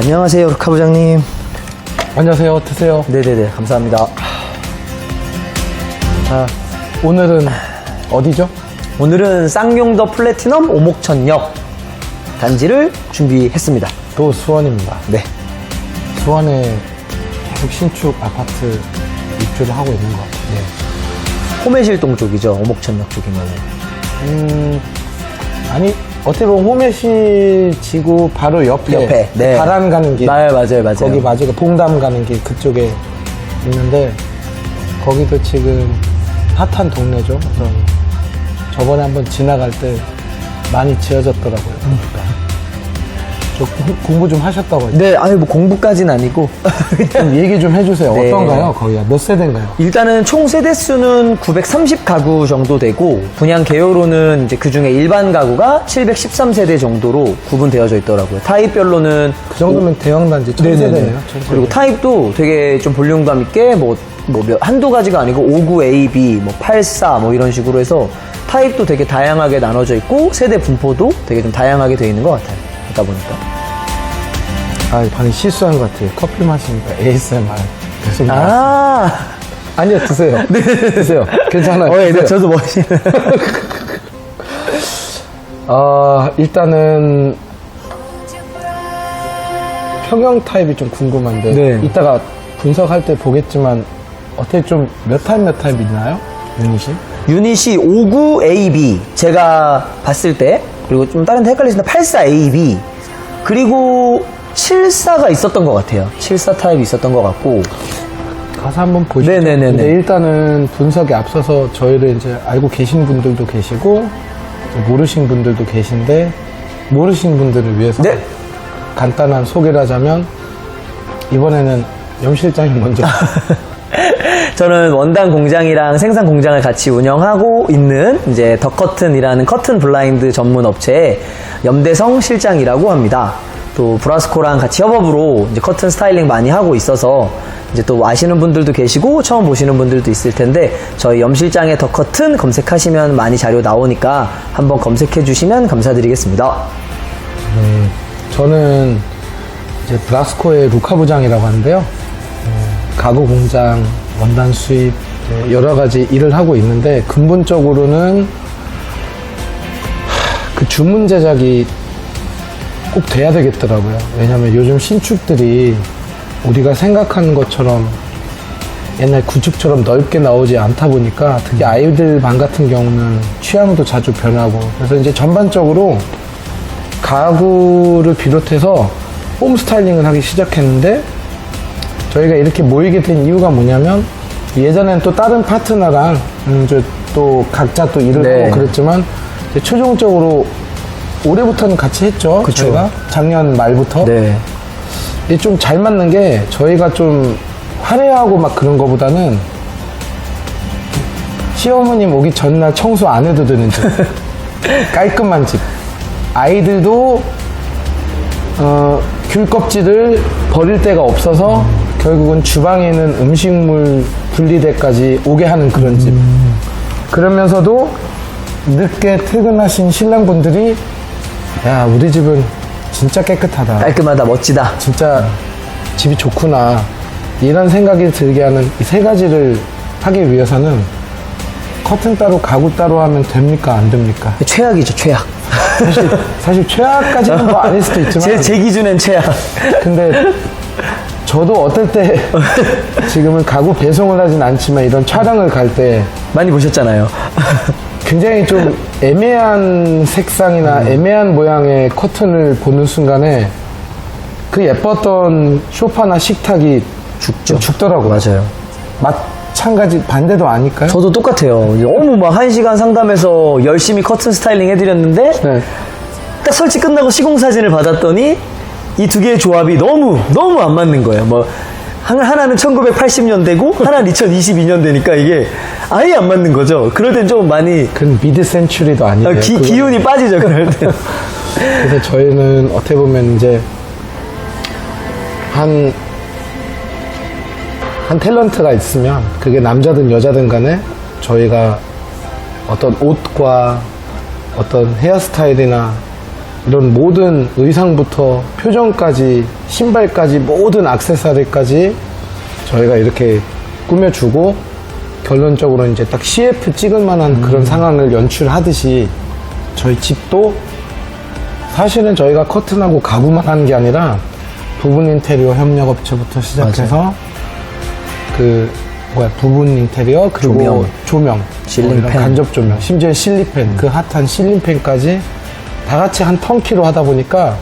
안녕하세요, 루카 부장님. 안녕하세요. 드세요. 네네네, 감사합니다. 자, 오늘은 어디죠? 오늘은 쌍용더 플래티넘 오목천역 단지를 준비했습니다. 또 수원입니다. 네. 수원에 계속 신축 아파트 입주를 하고 있는 것 같아요. 호매실동 쪽이죠, 오목천역 쪽이면. 아니, 어떻게 보면 호메시 지구 바로 옆에 네. 바람 가는 길. 맞아요. 거기 맞아요. 봉담 가는 길 그쪽에 있는데, 거기도 지금 핫한 동네죠. 그래서 저번에 한번 지나갈 때 많이 지어졌더라고요. 저 공부 좀 하셨다고 했죠? 네, 아니 뭐 공부까지는 아니고 좀 얘기 좀 해주세요. 네. 어떤가요? 거기가 몇 세대인가요? 일단은 총 세대수는 930 가구 정도 되고 분양 개요로는 이제 그 중에 일반 가구가 713세대 정도로 구분되어져 있더라고요. 타입별로는 그 정도면 대형 단지 1000세대네요. 그리고 타입도 되게 좀 볼륨감 있게 한두 가지가 아니고 59AB, 84 이런 식으로 해서 타입도 되게 다양하게 나눠져 있고 세대 분포도 되게 좀 다양하게 되어 있는 것 같아요. 그러다 보니까. 아, 방금 실수한 것 같아요. 커피 마시니까 ASMR 계속 아니요, 드세요. 네. 드세요. 괜찮아요. 네, 드세요. 저도 멋있는. 일단은 평형 타입이 좀 궁금한데 네. 이따가 분석할 때 보겠지만 어떻게 좀 몇 타입 있나요? 유닛이? 유닛이 59AB 제가 봤을 때, 그리고 좀 다른 데 헷갈리시는데 84AB 그리고 74가 있었던 것 같아요. 74 타입이 있었던 것 같고. 가서 한번 보시죠. 네네네네. 근데 일단은 분석에 앞서서 저희를 이제 알고 계신 분들도 계시고 모르신 분들도 계신데, 모르신 분들을 위해서 네. 간단한 소개를 하자면, 이번에는 염 실장이 먼저 저는 원단 공장이랑 생산 공장을 같이 운영하고 있는 이제 더 커튼이라는 커튼 블라인드 전문 업체의 염대성 실장이라고 합니다. 또 브라스코랑 같이 협업으로 이제 커튼 스타일링 많이 하고 있어서 이제 또 아시는 분들도 계시고 처음 보시는 분들도 있을 텐데, 저희 염 실장의 더 커튼 검색하시면 많이 자료 나오니까 한번 검색해 주시면 감사드리겠습니다. 저는 이제 브라스코의 루카 부장이라고 하는데요. 가구 공장, 원단 수입, 여러 가지 일을 하고 있는데, 근본적으로는 그 주문 제작이 꼭 돼야 되겠더라고요. 왜냐면 요즘 신축들이 우리가 생각하는 것처럼 옛날 구축처럼 넓게 나오지 않다 보니까, 특히 아이들 방 같은 경우는 취향도 자주 변하고, 그래서 이제 전반적으로 가구를 비롯해서 홈 스타일링을 하기 시작했는데, 저희가 이렇게 모이게 된 이유가 뭐냐면, 예전엔 또 다른 파트너랑 또 각자 또 일을 네. 하고 그랬지만, 이제 최종적으로 올해부터는 같이 했죠. 그쵸. 저희가 작년 말부터. 네. 이게 좀 잘 맞는 게, 저희가 좀 화려하고 막 그런 거보다는 시어머님 오기 전날 청소 안 해도 되는 집, 깔끔한 집, 아이들도 귤 껍질을 버릴 데가 없어서 결국은 주방에 있는 음식물 분리대까지 오게 하는 그런 집. 그러면서도 늦게 퇴근하신 신랑분들이, 야, 우리 집은 진짜 깨끗하다, 깔끔하다, 멋지다. 진짜 집이 좋구나, 이런 생각이 들게 하는 이 세 가지를 하기 위해서는 커튼 따로 가구 따로 하면 됩니까, 안 됩니까? 최악이죠, 최악. 사실 최악까지는 뭐 아닐 수도 있지만, 제 기준엔 최악. 근데 저도 어떨 때 지금은 가구 배송을 하진 않지만 이런 촬영을 갈 때 많이 보셨잖아요. 굉장히 좀 애매한 색상이나 애매한 모양의 커튼을 보는 순간에 그 예뻤던 소파나 식탁이 죽죠. 죽더라고요. 맞아요. 마찬가지 반대도 아닐까요? 저도 똑같아요. 너무 막 1시간 상담해서 열심히 커튼 스타일링 해드렸는데, 네. 딱 설치 끝나고 시공사진을 받았더니 이 두 개의 조합이 너무 안 맞는 거예요. 하나는 1980년대고 하나는 2022년대니까 이게 아예 안 맞는 거죠. 그럴 땐 좀 많이 그건 미드 센츄리도 아니에요. 기운이 빠지죠, 그럴 때. 그래서 저희는 어떻게 보면 이제 한 탤런트가 있으면, 그게 남자든 여자든 간에 저희가 어떤 옷과 어떤 헤어스타일이나 이런 모든 의상부터 표정까지 신발까지 모든 액세서리까지 저희가 이렇게 꾸며주고 결론적으로 이제 딱 CF 찍을 만한 그런 상황을 연출하듯이 저희 집도 사실은 저희가 커튼하고 가구만 하는 게 아니라 부분 인테리어 협력업체부터 시작해서 부분 인테리어 그리고 조명 실링팬. 이런 간접 조명 심지어 실리팬 그 핫한 실리팬까지 다 같이 한 턴키로 하다 보니까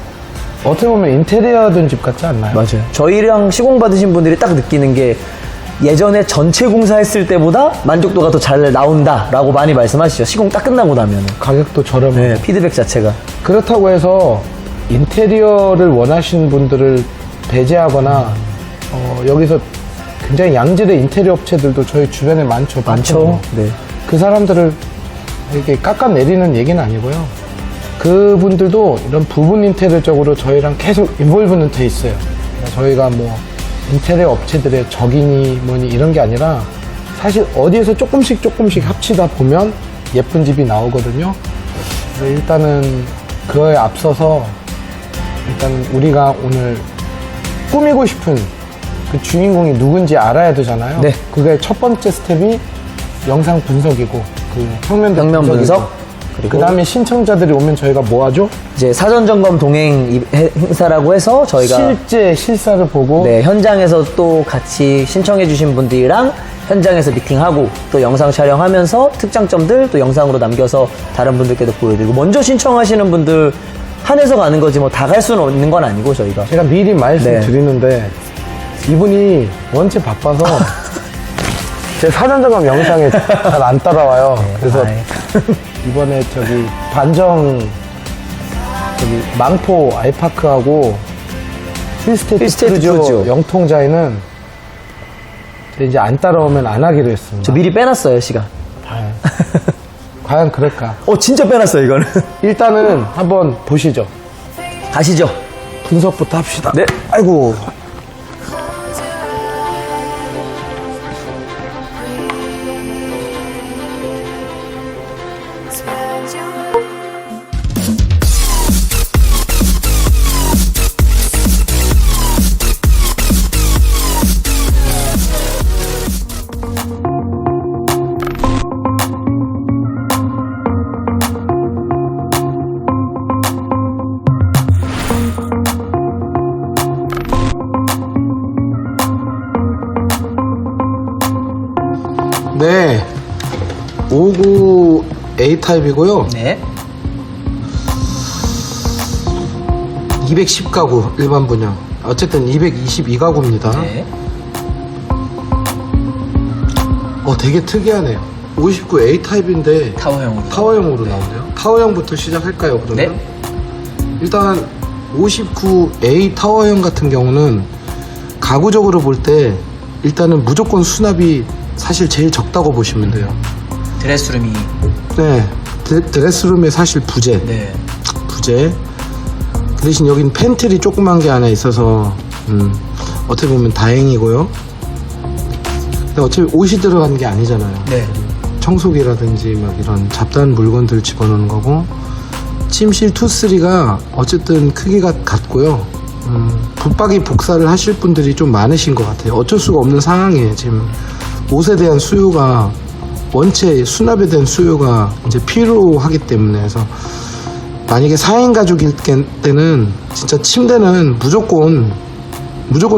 어떻게 보면 인테리어 하던 집 같지 않나요? 맞아요. 저희랑 시공 받으신 분들이 딱 느끼는 게 예전에 전체 공사했을 때보다 만족도가 더 잘 나온다라고 많이 말씀하시죠. 시공 딱 끝나고 나면. 가격도 저렴하고 네, 피드백 자체가. 그렇다고 해서 인테리어를 원하시는 분들을 배제하거나 여기서 굉장히 양질의 인테리어 업체들도 저희 주변에 많죠. 많죠. 네. 그 사람들을 이렇게 깎아내리는 얘기는 아니고요. 그분들도 이런 부분 인테리어적으로 저희랑 계속 인볼브는 돼 있어요. 저희가 뭐 인테리어 업체들의 적이니 뭐니 이런 게 아니라 사실 어디에서 조금씩 합치다 보면 예쁜 집이 나오거든요. 그래서 일단은 그거에 앞서서 일단 우리가 오늘 꾸미고 싶은 그 주인공이 누군지 알아야 되잖아요. 네. 그게 첫 번째 스텝이 영상 분석이고 그 평면 평면 분석이고 분석. 그 다음에 신청자들이 오면 저희가 뭐 하죠? 이제 사전 점검 동행 행사라고 해서 저희가 실제 실사를 보고 네, 현장에서 또 같이 신청해주신 분들이랑 현장에서 미팅하고 또 영상 촬영하면서 특장점들 또 영상으로 남겨서 다른 분들께도 보여드리고 먼저 신청하시는 분들 한해서 가는 거지 뭐 다 갈 수는 없는 건 아니고 저희가 제가 미리 말씀드리는데 이분이 원체 바빠서 제 사전 점검 영상에 잘 안 따라와요. 그래서 이번에 저기 반정 저기 망포 아이파크하고 힐스테이트 힐스테이트 크루즈 크루즈. 영통자에는 이제 안 따라오면 안 하기로 했습니다. 저 미리 빼놨어요 시간. 과연 그럴까? 진짜 빼놨어요 이거는. 일단은 한번 보시죠. 가시죠. 분석부터 합시다. 네. 아이고. 네. 59 A타입이고요. 네. 210가구 일반 분양. 어쨌든 222가구입니다. 네. 되게 특이하네요. 59 A타입인데 타워형으로. 타워형으로 나오네요. 타워형부터 시작할까요, 그러면? 네. 일단 59A 타워형 같은 경우는 가구적으로 볼 때 일단은 무조건 수납이 사실 제일 적다고 보시면 돼요. 드레스룸이. 네. 드레스룸의 사실 부재. 네. 부재. 그 대신 여긴 팬트리 조그만 게 하나 있어서 어떻게 보면 다행이고요. 근데 어차피 옷이 들어간 게 아니잖아요. 네. 청소기라든지 막 이런 잡다한 물건들 집어넣는 거고, 침실 2, 3가 어쨌든 크기가 같고요. 붙박이 복사를 하실 분들이 좀 많으신 것 같아요. 어쩔 수가 없는 상황이에요. 지금 옷에 대한 수요가, 원체 수납에 대한 수요가 이제 필요하기 때문에. 그래서 만약에 4인 가족일 때는 진짜 침대는 무조건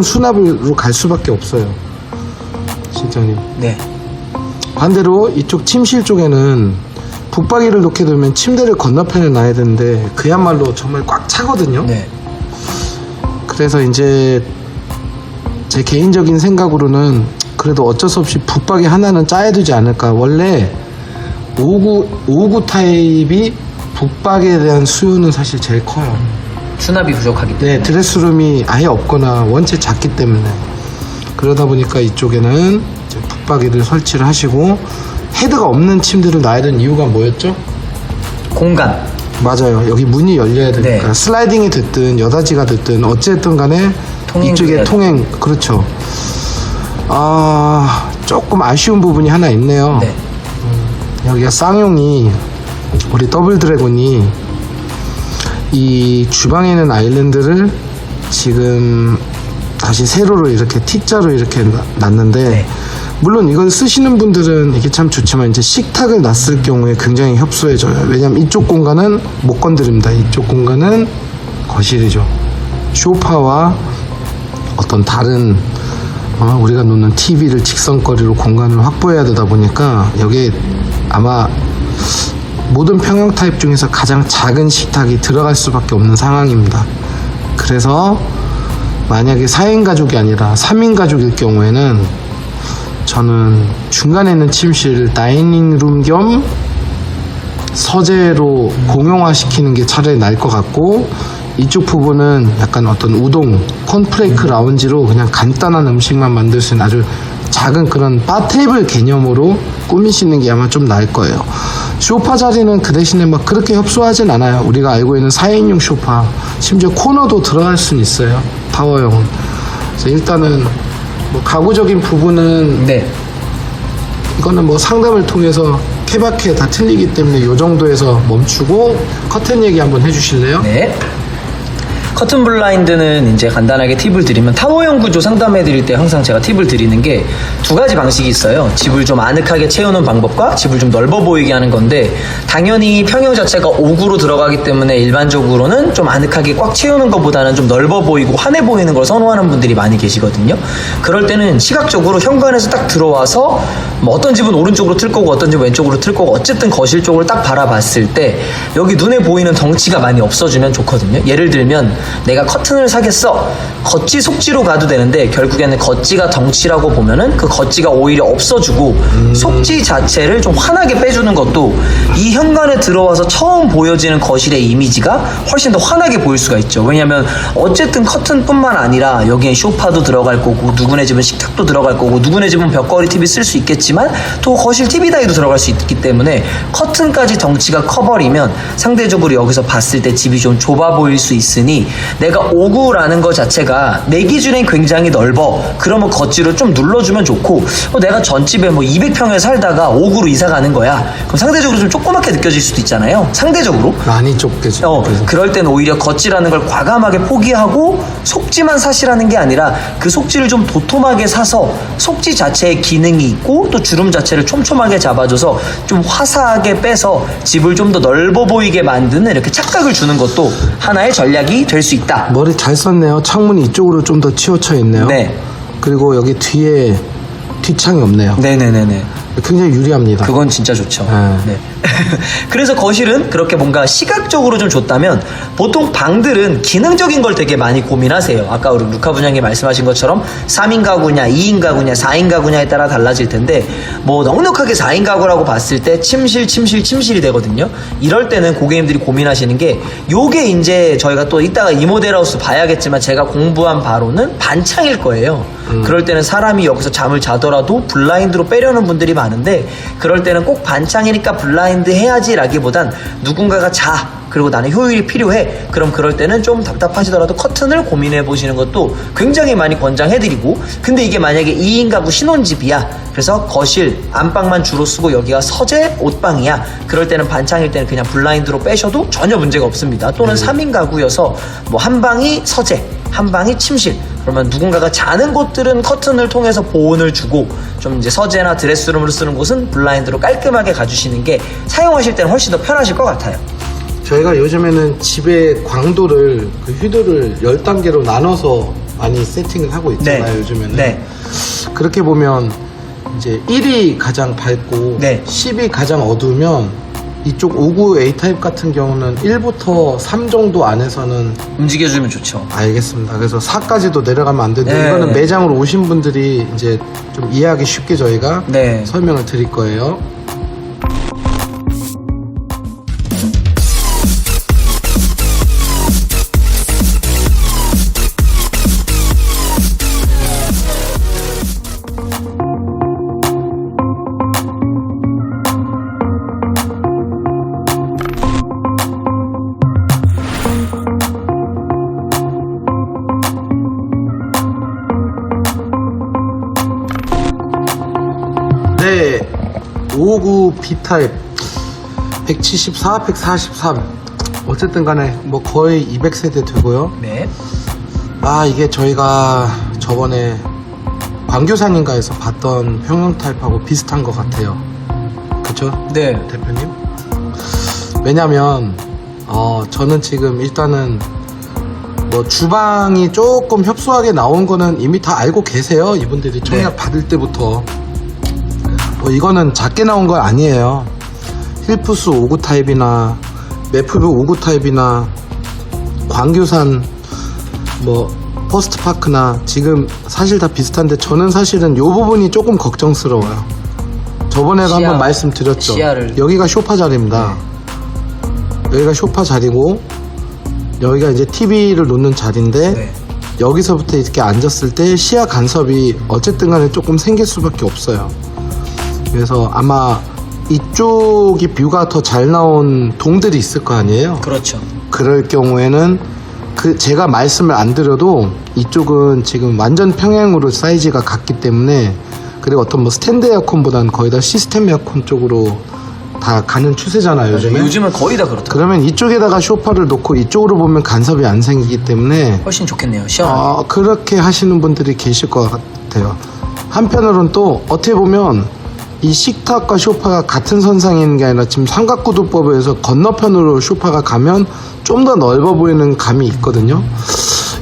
수납으로 갈 수밖에 없어요. 진짜님. 네. 반대로 이쪽 침실 쪽에는 붙박이를 놓게 되면 침대를 건너편에 놔야 되는데 그야말로 정말 꽉 차거든요. 네. 그래서 이제 제 개인적인 생각으로는 그래도 어쩔 수 없이 붙박이 하나는 짜야 되지 않을까. 원래 59 타입이 붙박이에 대한 수요는 사실 제일 커요. 수납이 부족하기 때문에. 네, 드레스룸이 아예 없거나 원체 작기 때문에. 그러다 보니까 이쪽에는 이제 붙박이를 설치를 하시고, 헤드가 없는 침대를 놔야 되는 이유가 뭐였죠? 공간. 맞아요. 여기 문이 열려야 되니까. 네. 슬라이딩이 됐든 여닫이가 됐든 어쨌든 간에 이쪽에 해야 통행. 그렇죠. 조금 아쉬운 부분이 하나 있네요. 네. 여기가 쌍용이, 우리 더블 드래곤이 이 주방에 있는 아일랜드를 지금 다시 세로로 이렇게 T자로 이렇게 놨는데 네. 물론 이건 쓰시는 분들은 이게 참 좋지만 이제 식탁을 놨을 경우에 굉장히 협소해져요. 왜냐면 이쪽 공간은 못 건드립니다. 이쪽 공간은 거실이죠. 소파와 어떤 다른 우리가 놓는 TV를 직선거리로 공간을 확보해야 되다 보니까 여기에 아마 모든 평형 타입 중에서 가장 작은 식탁이 들어갈 수밖에 없는 상황입니다. 그래서 만약에 4인 가족이 아니라 3인 가족일 경우에는 저는 중간에 있는 침실 다이닝룸 겸 서재로 공용화시키는 게 차라리 나을 것 같고 이쪽 부분은 약간 어떤 우동, 콘프레이크 라운지로 그냥 간단한 음식만 만들 수 있는 아주 작은 그런 바 테이블 개념으로 꾸미시는 게 아마 좀 나을 거예요. 소파 자리는 그 대신에 막 그렇게 협소하진 않아요. 우리가 알고 있는 4인용 소파, 심지어 코너도 들어갈 수는 있어요. 파워형은. 그래서 일단은 뭐 가구적인 부분은 네. 이거는 뭐 상담을 통해서 케바케 다 틀리기 때문에 이 정도에서 멈추고 커튼 얘기 한번 해주실래요? 네. 커튼 블라인드는 이제 간단하게 팁을 드리면 타워형 구조 상담해 드릴 때 항상 제가 팁을 드리는 게 두 가지 방식이 있어요. 집을 좀 아늑하게 채우는 방법과 집을 좀 넓어 보이게 하는 건데 당연히 평형 자체가 5구로 들어가기 때문에 일반적으로는 좀 아늑하게 꽉 채우는 것보다는 좀 넓어 보이고 환해 보이는 걸 선호하는 분들이 많이 계시거든요. 그럴 때는 시각적으로 현관에서 딱 들어와서 뭐 어떤 집은 오른쪽으로 틀 거고 어떤 집은 왼쪽으로 틀 거고 어쨌든 거실 쪽을 딱 바라봤을 때 여기 눈에 보이는 덩치가 많이 없어지면 좋거든요. 예를 들면 내가 커튼을 사겠어. 겉지 속지로 가도 되는데 결국에는 겉지가 덩치라고 보면은 그 겉지가 오히려 없어지고 속지 자체를 좀 환하게 빼주는 것도 이 현관에 들어와서 처음 보여지는 거실의 이미지가 훨씬 더 환하게 보일 수가 있죠. 왜냐면 어쨌든 커튼뿐만 아니라 여기엔 소파도 들어갈 거고 누구네 집은 식탁도 들어갈 거고 누구네 집은 벽걸이 TV 쓸 수 있겠지만 또 거실 TV 다이도 들어갈 수 있기 때문에 커튼까지 덩치가 커버리면 상대적으로 여기서 봤을 때 집이 좀 좁아 보일 수 있으니 내가 5구라는 것 자체가 내 기준엔 굉장히 넓어. 그러면 겉지로 좀 눌러주면 좋고 내가 전집에 뭐 200평에 살다가 5구로 이사 가는 거야. 그럼 상대적으로 좀 조그맣게 느껴질 수도 있잖아요. 상대적으로. 많이 좁게지. 그럴 때는 오히려 겉지라는 걸 과감하게 포기하고 속지만 사시라는 게 아니라 그 속지를 좀 도톰하게 사서 속지 자체에 기능이 있고 또 주름 자체를 촘촘하게 잡아줘서 좀 화사하게 빼서 집을 좀 더 넓어 보이게 만드는 이렇게 착각을 주는 것도 하나의 전략이 될 수 있다. 머리 잘 썼네요. 창문이 이쪽으로 좀 더 치우쳐 있네요. 네. 그리고 여기 뒤에 뒷창이 없네요. 네네네네. 굉장히 유리합니다. 그건 진짜 좋죠. 네. 그래서 거실은 그렇게 뭔가 시각적으로 좀 좋다면 보통 방들은 기능적인 걸 되게 많이 고민하세요. 아까 우리 루카 분양이 말씀하신 것처럼 3인 가구냐 2인 가구냐 4인 가구냐에 따라 달라질 텐데 뭐 넉넉하게 4인 가구라고 봤을 때 침실이 되거든요. 이럴 때는 고객님들이 고민하시는 게 요게 이제 저희가 또 이따가 이모델하우스 봐야겠지만 제가 공부한 바로는 반창일 거예요. 그럴 때는 사람이 여기서 잠을 자더라도 블라인드로 빼려는 분들이 많은데 그럴 때는 꼭 반창이니까 블라인드 해야지 라기보단 누군가가 자 그리고 나는 효율이 필요해 그럼 그럴 때는 좀 답답하시더라도 커튼을 고민해 보시는 것도 굉장히 많이 권장해드리고 근데 이게 만약에 2인 가구 신혼집이야 그래서 거실 안방만 주로 쓰고 여기가 서재 옷방이야 그럴 때는 반창일 때는 그냥 블라인드로 빼셔도 전혀 문제가 없습니다. 또는 3인 가구여서 뭐 한 방이 서재 한 방이 침실 그러면 누군가가 자는 곳들은 커튼을 통해서 보온을 주고 좀 이제 서재나 드레스룸으로 쓰는 곳은 블라인드로 깔끔하게 가주시는 게 사용하실 때는 훨씬 더 편하실 것 같아요. 저희가 요즘에는 집의 광도를 그 휴도를 10단계로 나눠서 많이 세팅을 하고 있잖아요. 네. 요즘에는. 네. 그렇게 보면 이제 1이 가장 밝고 네. 10이 가장 어두우면 이쪽 5구 A타입 같은 경우는 1부터 3 정도 안에서는 움직여주면 좋죠. 알겠습니다. 그래서 4까지도 내려가면 안 되는데 네. 이거는 매장으로 오신 분들이 이제 좀 이해하기 쉽게 저희가 네. 설명을 드릴 거예요. 네, 559 B타입 174, 143 어쨌든 간에 뭐 거의 200세대 되고요. 네. 아, 이게 저희가 저번에 광교산인가에서 봤던 평형 타입하고 비슷한 것 같아요. 그쵸? 네. 대표님? 왜냐면 저는 지금 일단은 뭐 주방이 조금 협소하게 나온 거는 이미 다 알고 계세요. 이분들이 청약 네. 받을 때부터. 이거는 작게 나온 거 아니에요. 힐푸스 5구 타입이나 매프뷰 5구 타입이나 광교산 뭐 포스트파크나 지금 사실 다 비슷한데 저는 사실은 요 부분이 조금 걱정스러워요. 저번에도 시야, 한번 말씀드렸죠. 시야를. 여기가 쇼파 자리입니다. 여기가 쇼파 자리고 여기가 이제 TV를 놓는 자리인데 네. 여기서부터 이렇게 앉았을 때 시야 간섭이 어쨌든 간에 조금 생길 수밖에 없어요. 그래서 아마 이쪽이 뷰가 더 잘 나온 동들이 있을 거 아니에요. 그렇죠. 그럴 경우에는 제가 말씀을 안 드려도 이쪽은 지금 완전 평행으로 사이즈가 같기 때문에 그리고 어떤 뭐 스탠드 에어컨보다는 거의 다 시스템 에어컨 쪽으로 다 가는 추세잖아요, 요즘에. 요즘은 거의 다 그렇다. 그러면 이쪽에다가 쇼파를 놓고 이쪽으로 보면 간섭이 안 생기기 때문에 훨씬 좋겠네요. 시원하게. 그렇게 하시는 분들이 계실 것 같아요. 한편으로는 또 어떻게 보면 이 식탁과 쇼파가 같은 선상에 있는 게 아니라 지금 삼각구도법에서 건너편으로 쇼파가 가면 좀 더 넓어 보이는 감이 있거든요.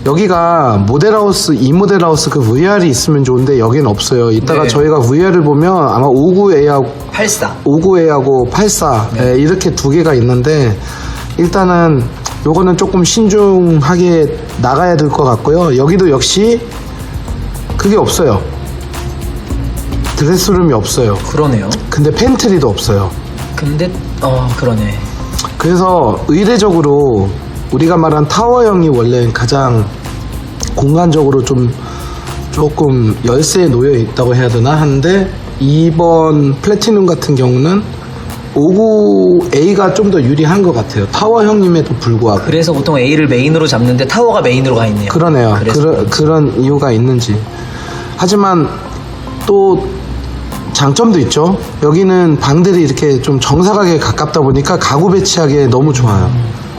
여기가 모델하우스, 이 모델하우스 그 VR이 있으면 좋은데 여기는 없어요. 이따가 네. 저희가 VR을 보면 아마 59A하고 84. 59A하고 84 예, 이렇게 두 개가 있는데 일단은 요거는 조금 신중하게 나가야 될 것 같고요. 여기도 역시 그게 없어요. 드레스룸이 없어요. 그러네요. 근데 팬트리도 없어요. 근데 그러네. 그래서 의례적으로 우리가 말한 타워형이 원래 가장 공간적으로 조금 열세에 놓여 있다고 해야 되나 하는데 이번 플래티넘 같은 경우는 59A가 좀 더 유리한 것 같아요. 타워형임에도 불구하고. 그래서 보통 A를 메인으로 잡는데 타워가 메인으로 가 있네요. 그러네요. 그래서 그런 이유가 있는지. 하지만 또 장점도 있죠. 여기는 방들이 이렇게 좀 정사각에 가깝다 보니까 가구 배치하기에 너무 좋아요.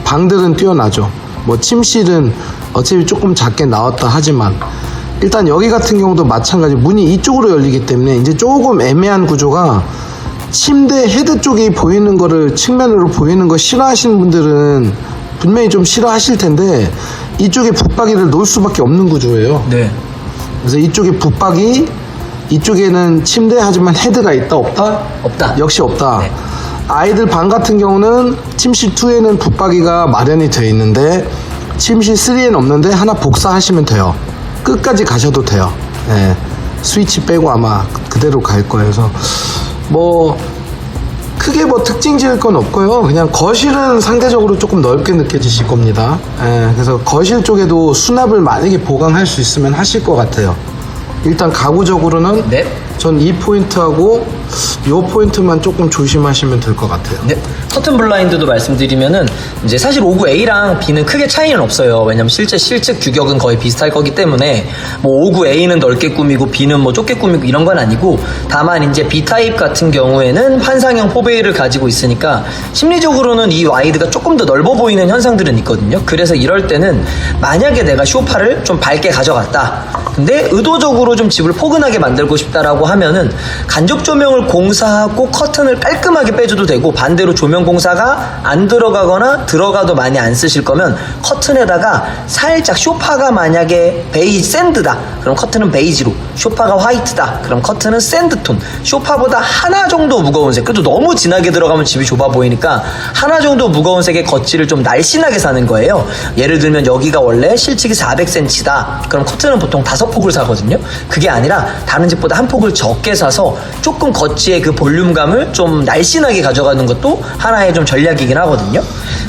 방들은 뛰어나죠. 뭐 침실은 어차피 조금 작게 나왔다 하지만 일단 여기 같은 경우도 마찬가지 문이 이쪽으로 열리기 때문에 이제 조금 애매한 구조가 침대 헤드 쪽이 보이는 거를 측면으로 보이는 거 싫어하시는 분들은 분명히 좀 싫어하실 텐데 이쪽에 붙박이를 놓을 수밖에 없는 구조예요. 네. 그래서 이쪽에 붙박이 이쪽에는 침대 하지만 헤드가 있다 없다? 없다. 역시 없다. 네. 아이들 방 같은 경우는 침실 2에는 붙박이가 마련이 되어 있는데 침실 3에는 없는데 하나 복사하시면 돼요. 끝까지 가셔도 돼요. 예. 스위치 빼고 아마 그대로 갈 거예요. 그래서 뭐 크게 뭐 특징 지을 건 없고요. 그냥 거실은 상대적으로 조금 넓게 느껴지실 겁니다. 예. 그래서 거실 쪽에도 수납을 만약에 보강할 수 있으면 하실 것 같아요. 일단 가구적으로는 네. 전 이 포인트하고 요 포인트만 조금 조심하시면 될 것 같아요. 네. 커튼 블라인드도 말씀드리면은 이제 사실 59A랑 B는 크게 차이는 없어요. 왜냐면 실측 규격은 거의 비슷할 거기 때문에 뭐 59A는 넓게 꾸미고 B는 뭐 좁게 꾸미고 이런 건 아니고 다만 이제 B 타입 같은 경우에는 환상형 포베이를 가지고 있으니까 심리적으로는 이 와이드가 조금 더 넓어 보이는 현상들은 있거든요. 그래서 이럴 때는 만약에 내가 소파를 좀 밝게 가져갔다. 근데 의도적으로 좀 집을 포근하게 만들고 싶다라고 하면은 간접 조명을 공사하고 커튼을 깔끔하게 빼줘도 되고 반대로 조명 공사가 안 들어가거나 들어가도 많이 안 쓰실 거면 커튼에다가 살짝 소파가 만약에 베이지 샌드다 그럼 커튼은 베이지로 소파가 화이트다 그럼 커튼은 샌드톤 소파보다 하나 정도 무거운 색 그래도 너무 진하게 들어가면 집이 좁아 보이니까 하나 정도 무거운 색의 겉질을 좀 날씬하게 사는 거예요. 예를 들면 여기가 원래 실측이 400cm다 그럼 커튼은 보통 5폭을 사거든요. 그게 아니라 다른 집보다 한 폭을 적게 사서 조금 겉지의 그 볼륨감을 좀 날씬하게 가져가는 것도 하나의 좀 전략이긴 하거든요.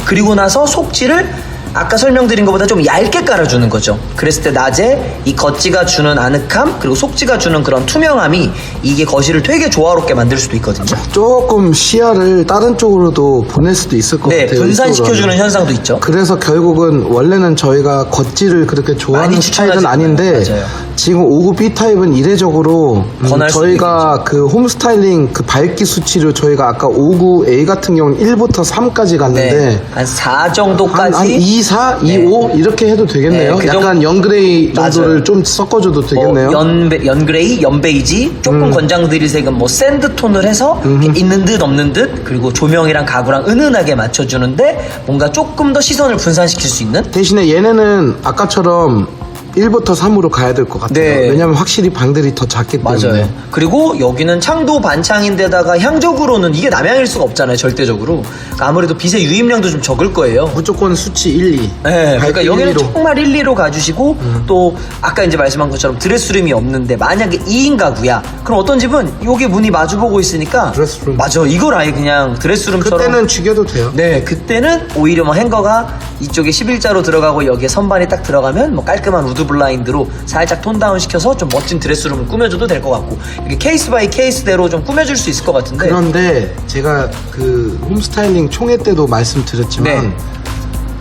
그리고 나서 속지를 아까 설명드린 것보다 좀 얇게 깔아주는 거죠. 그랬을 때 낮에 이 겉지가 주는 아늑함 그리고 속지가 주는 그런 투명함이 이게 거실을 되게 조화롭게 만들 수도 있거든요. 조금 시야를 다른 쪽으로도 보낼 수도 있을 것 네, 같아요. 분산시켜주는 이쪽으로는. 현상도 있죠. 그래서 결국은 원래는 저희가 겉지를 그렇게 좋아하는 많이 스타일은 추천하지 아닌데 않아요. 맞아요. 지금 5구 B타입은 이례적으로 권할 수 저희가 그 홈스타일링 그 밝기 수치로 저희가 아까 5구 A 같은 경우는 1부터 3까지 갔는데 네, 한 4 정도까지 한 2, 4, 2, 네. 5 이렇게 해도 되겠네요. 네, 그 약간 연그레이 정도를 맞아요. 좀 섞어줘도 되겠네요. 연그레이, 연베이지, 조금 권장드릴 색은 뭐 샌드 톤을 해서 이렇게 있는 듯 없는 듯 그리고 조명이랑 가구랑 은은하게 맞춰주는데 뭔가 조금 더 시선을 분산시킬 수 있는 대신에 얘네는 아까처럼 1부터 3으로 가야 될 것 같아요. 네. 왜냐면 확실히 방들이 더 작기 때문에. 맞아요. 그리고 여기는 창도 반창인데다가 향적으로는 이게 남향일 수가 없잖아요, 절대적으로. 아무래도 빛의 유입량도 좀 적을 거예요. 무조건 수치 1, 2. 네, 그러니까 밝기 여기는 1, 2로. 정말 1, 2로 가주시고 또 아까 이제 말씀한 것처럼 드레스룸이 없는데 만약에 2인 가구야. 그럼 어떤 집은 여기 문이 마주보고 있으니까 드레스룸. 맞아, 이걸 아예 그냥 드레스룸처럼 그때는 죽여도 돼요. 네, 그때는 오히려 뭐 행거가 이쪽에 11자로 들어가고 여기에 선반이 딱 들어가면 뭐 깔끔한 우드 블라인드로 살짝 톤 다운 시켜서 좀 멋진 드레스룸을 꾸며줘도 될 것 같고 이렇게 케이스 바이 케이스대로 좀 꾸며줄 수 있을 것 같은데 그런데 제가 그 홈스타일링 총회 때도 말씀드렸지만 네.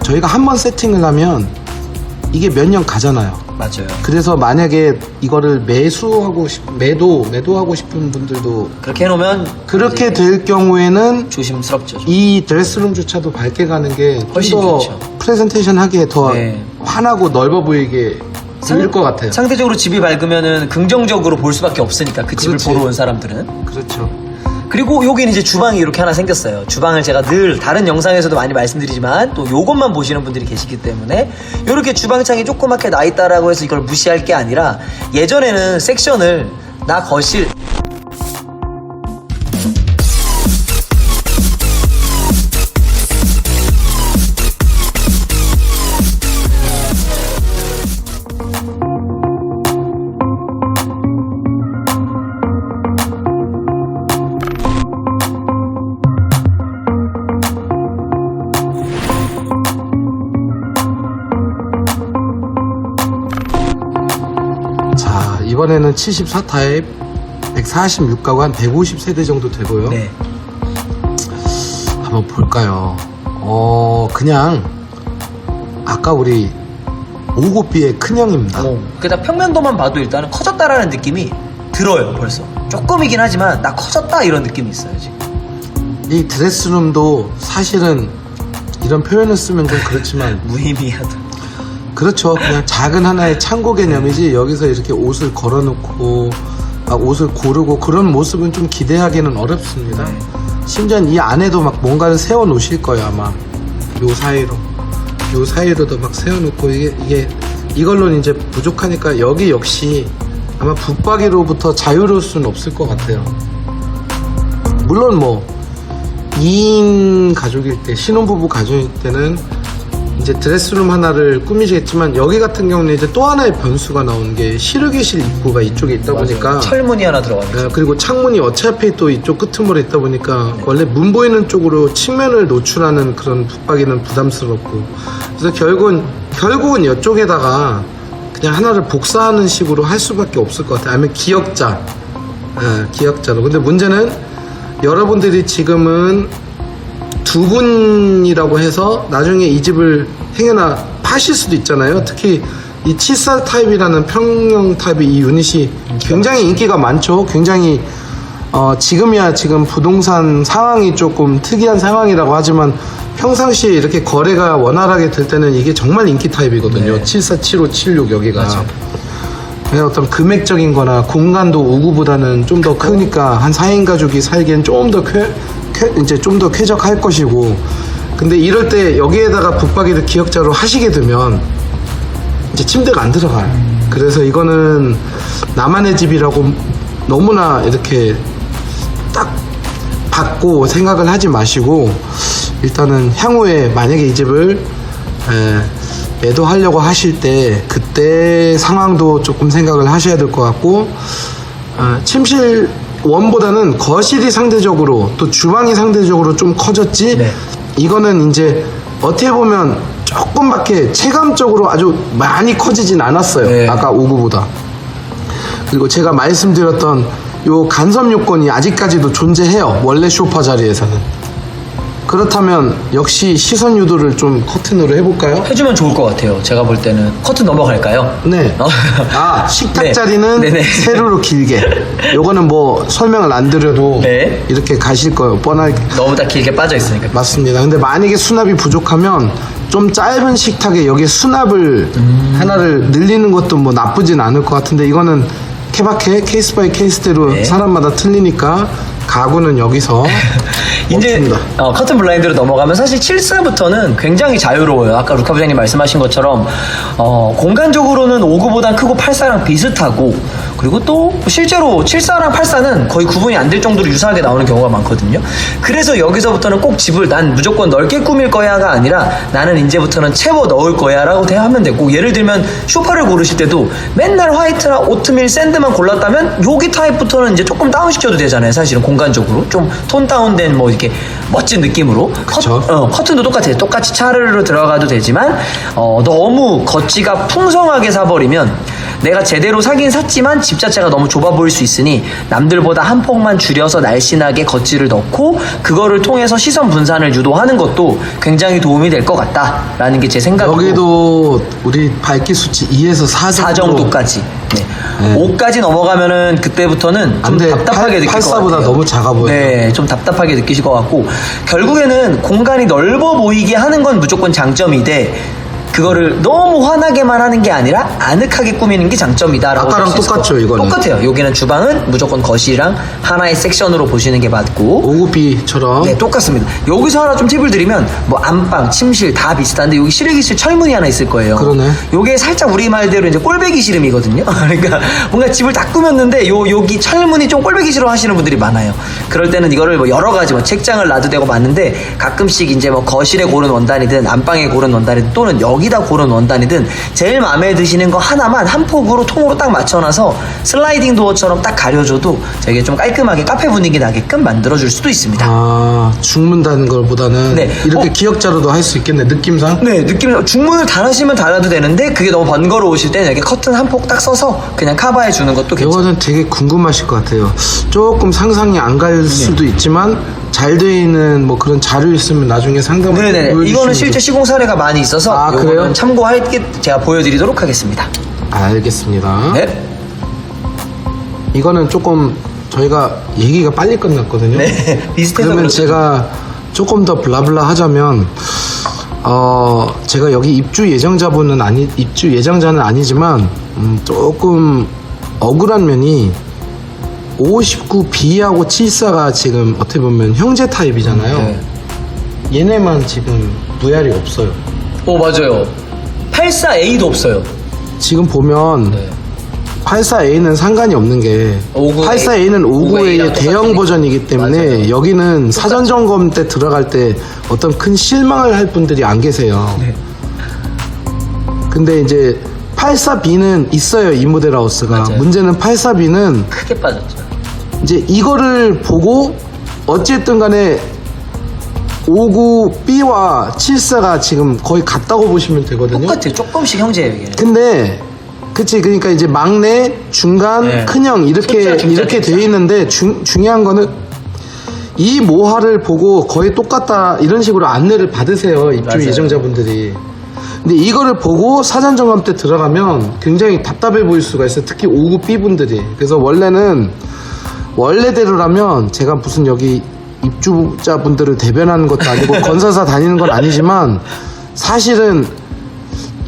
저희가 한번 세팅을 하면 이게 몇 년 가잖아요. 맞아요. 그래서 만약에 이거를 매도하고 싶은 분들도 그렇게 해놓으면 그렇게 이제 될 경우에는 조심스럽죠. 좀. 이 드레스룸조차도 밝게 가는 게 훨씬 좀 더 좋죠. 프레젠테이션 하기에 더 네. 환하고 넓어 보이게 보일 것 같아요. 상대적으로 집이 밝으면은 긍정적으로 볼 수밖에 없으니까 그 집을 그렇지. 보러 온 사람들은. 그렇죠. 그리고 여기는 이제 주방이 이렇게 하나 생겼어요. 주방을 제가 늘 다른 영상에서도 많이 말씀드리지만 또 요것만 보시는 분들이 계시기 때문에 이렇게 주방창이 조그맣게 나 있다라고 해서 이걸 무시할 게 아니라 예전에는 섹션을 나 거실 자, 이번에는 74 타입 146가구 한 150세대 정도 되고요. 네. 한번 볼까요? 그냥 아까 우리 5구비의 큰형입니다. 그다 평면도만 봐도 일단은 커졌다라는 느낌이 들어요. 벌써 조금이긴 하지만 나 커졌다 이런 느낌이 있어요 지금. 이 드레스룸도 사실은 이런 표현을 쓰면 좀 그렇지만 무의미하다. 그렇죠. 그냥 작은 하나의 창고 개념이지 여기서 이렇게 옷을 걸어놓고 막 옷을 고르고 그런 모습은 좀 기대하기는 어렵습니다. 심지어 이 안에도 막 뭔가를 세워 놓으실 거예요 아마. 요 사이로도 막 세워놓고 이게 이걸로는 이제 부족하니까 여기 역시 아마 붙박이로부터 자유로울 수는 없을 것 같아요. 물론 뭐 2인 가족일 때 신혼부부 가족일 때는 이제 드레스룸 하나를 꾸미시겠지만 여기 같은 경우는 이제 또 하나의 변수가 나오는 게 실외기실 입구가 이쪽에 있다 보니까 철문이 하나 들어가는 그리고 창문이 어차피 또 이쪽 끄트머리 있다 보니까 원래 문 보이는 쪽으로 측면을 노출하는 그런 붙박이는 부담스럽고 그래서 결국은 이쪽에다가 그냥 하나를 복사하는 식으로 할 수밖에 없을 것 같아요. 아니면 기역자로. 근데 문제는 여러분들이 지금은 두 분이라고 해서 나중에 이 집을 행여나 파실 수도 있잖아요. 특히 이 74 타입이라는 평형 타입의 이 유닛이 굉장히 인기가 많죠. 굉장히 지금이야 지금 부동산 상황이 조금 특이한 상황이라고 하지만 평상시에 이렇게 거래가 원활하게 될 때는 이게 정말 인기 타입이거든요. 네. 74, 75, 76 여기가. 맞아요. 그래서 어떤 금액적인 거나 공간도 5구보다는 좀 더 크니까 한 4인 가족이 살기엔 좀 더 이제 좀 더 쾌적할 것이고 근데 이럴 때 여기에다가 붙박이를 기역자로 하시게 되면 이제 침대가 안 들어가요. 그래서 이거는 나만의 집이라고 너무나 이렇게 딱 받고 생각을 하지 마시고 일단은 향후에 만약에 이 집을 매도하려고 하실 때 그때 상황도 조금 생각을 하셔야 될 것 같고 침실 원보다는 거실이 상대적으로 또 주방이 상대적으로 좀 커졌지 네. 이거는 이제 어떻게 보면 조금밖에 체감적으로 아주 많이 커지진 않았어요. 네. 아까 59보다. 그리고 제가 말씀드렸던 요 간섭 요건이 아직까지도 존재해요. 원래 쇼파 자리에서는. 그렇다면 역시 시선 유도를 좀 커튼으로 해볼까요? 해주면 좋을 것 같아요. 제가 볼 때는 커튼 넘어갈까요? 네. 아, 식탁 네. 자리는 네네. 세로로 길게. 요거는 뭐 설명을 안 드려도 네. 이렇게 가실 거예요. 뻔하게. 너무 다 길게 빠져 있으니까. 맞습니다. 근데 만약에 수납이 부족하면 좀 짧은 식탁에 여기에 수납을 하나를 늘리는 것도 뭐 나쁘진 않을 것 같은데 이거는 케바케 케이스 바이 케이스대로 네. 사람마다 틀리니까 가구는 여기서 이제 멈춥니다. 커튼 블라인드로 넘어가면 사실 7사부터는 굉장히 자유로워요. 아까 루카 부장님 말씀하신 것처럼 공간적으로는 59보다 크고 84랑 비슷하고 그리고 또 실제로 74랑 84는 거의 구분이 안 될 정도로 유사하게 나오는 경우가 많거든요. 그래서 여기서부터는 꼭 집을 난 무조건 넓게 꾸밀 거야가 아니라 나는 이제부터는 채워 넣을 거야 라고 대하면 되고 예를 들면 소파를 고르실 때도 맨날 화이트나 오트밀 샌드만 골랐다면 여기 타입부터는 이제 조금 다운시켜도 되잖아요. 사실은 공간적으로 좀 톤 다운된 뭐 이렇게 멋진 느낌으로 그쵸. 커튼도 똑같아요. 똑같이 차르르로 들어가도 되지만 너무 겉지가 풍성하게 사버리면 내가 제대로 사긴 샀지만 집 자체가 너무 좁아 보일 수 있으니 남들보다 한 폭만 줄여서 날씬하게 겉지를 넣고 그거를 통해서 시선 분산을 유도하는 것도 굉장히 도움이 될 것 같다라는 게 제 생각이고 여기도 우리 밝기 수치 2에서 4 정도까지 네. 5까지 넘어가면은 그때부터는 좀 안 돼. 답답하게 느낄 것 84보다 같아요. 너무 작아 보여요. 네, 좀 답답하게 느끼실 것 같고 결국에는 공간이 넓어 보이게 하는 건 무조건 장점이되 그거를 너무 환하게만 하는 게 아니라 아늑하게 꾸미는 게 장점이다라고 아까랑 볼수 있을 것 똑같죠, 같아요. 이거는. 똑같아요. 여기는 주방은 무조건 거실이랑 하나의 섹션으로 보시는 게 맞고 59B처럼 네, 똑같습니다. 여기서 하나 좀 팁을 드리면 뭐 안방, 침실 다 비슷한데 여기 실외기실 철문이 하나 있을 거예요. 그러네. 요게 살짝 우리 말대로 이제 꼴배기 시름이거든요. 그러니까 뭔가 집을 다 꾸몄는데 여기 철문이 좀 꼴배기 싫어 하시는 분들이 많아요. 그럴 때는 이거를 뭐 여러 가지 뭐 책장을 놔도 되고 맞는데 가끔씩 이제 뭐 거실에 고른 원단이든 안방에 고른 원단이든 또는 여기다 고른 원단이든 제일 마음에 드시는 거 하나만 한 폭으로 통으로 딱 맞춰놔서 슬라이딩 도어처럼 딱 가려줘도 되게 좀 깔끔하게 카페 분위기 나게끔 만들어줄 수도 있습니다. 아, 중문 다는 것보다는 네. 이렇게 기역자로도 할 수 있겠네, 느낌상. 네, 느낌 중문을 달으시면 달아도 되는데 그게 너무 번거로우실 때는 이렇게 커튼 한 폭 딱 써서 그냥 커버해 주는 것도 괜찮아요. 이거는 되게 궁금하실 것 같아요. 조금 상상이 안 갈 네. 수도 있지만 잘 돼 있는 뭐 그런 자료 있으면 나중에 상담을 네네. 보여주시면 이거는 실제 좋- 시공 사례가 많이 있어서 아, 이거는 그래요? 참고할 게 제가 보여드리도록 하겠습니다. 알겠습니다. 네. 이거는 조금 저희가 얘기가 빨리 끝났거든요. 네. 비슷해서 그러면 그렇죠. 제가 조금 더 블라블라 하자면 제가 여기 입주 예정자는 아니지만 조금 억울한 면이 59B하고 74가 지금 어떻게 보면 형제 타입이잖아요. 네. 얘네만 지금 VR이 없어요. 오, 맞아요. 84A도 없어요. 지금 보면 네. 84A는 상관이 없는 게 59A 84A는 59A의 59A 랑 대형 똑같으니까. 버전이기 때문에 맞아요. 여기는 사전 점검 때 들어갈 때 어떤 큰 실망을 할 분들이 안 계세요. 네. 근데 이제 84B는 있어요, 이 모델 하우스가. 맞아요. 문제는 84B는 크게 빠졌죠. 이제 이거를 보고 어쨌든 간에 59B와 74가 지금 거의 같다고 보시면 되거든요. 똑같아요. 조금씩 형제예요, 이게. 근데 그치, 그러니까 이제 막내, 중간, 네. 큰형 이렇게 소자, 중자, 이렇게 중자. 돼 있는데 중요한 거는 이 모화를 보고 거의 똑같다 이런 식으로 안내를 받으세요, 입주 맞아요. 예정자분들이. 근데 이거를 보고 사전 점검 때 들어가면 굉장히 답답해 보일 수가 있어요. 특히 59B 분들이. 그래서 원래대로라면 제가 무슨 여기 입주자분들을 대변하는 것도 아니고 건설사 다니는 건 아니지만 사실은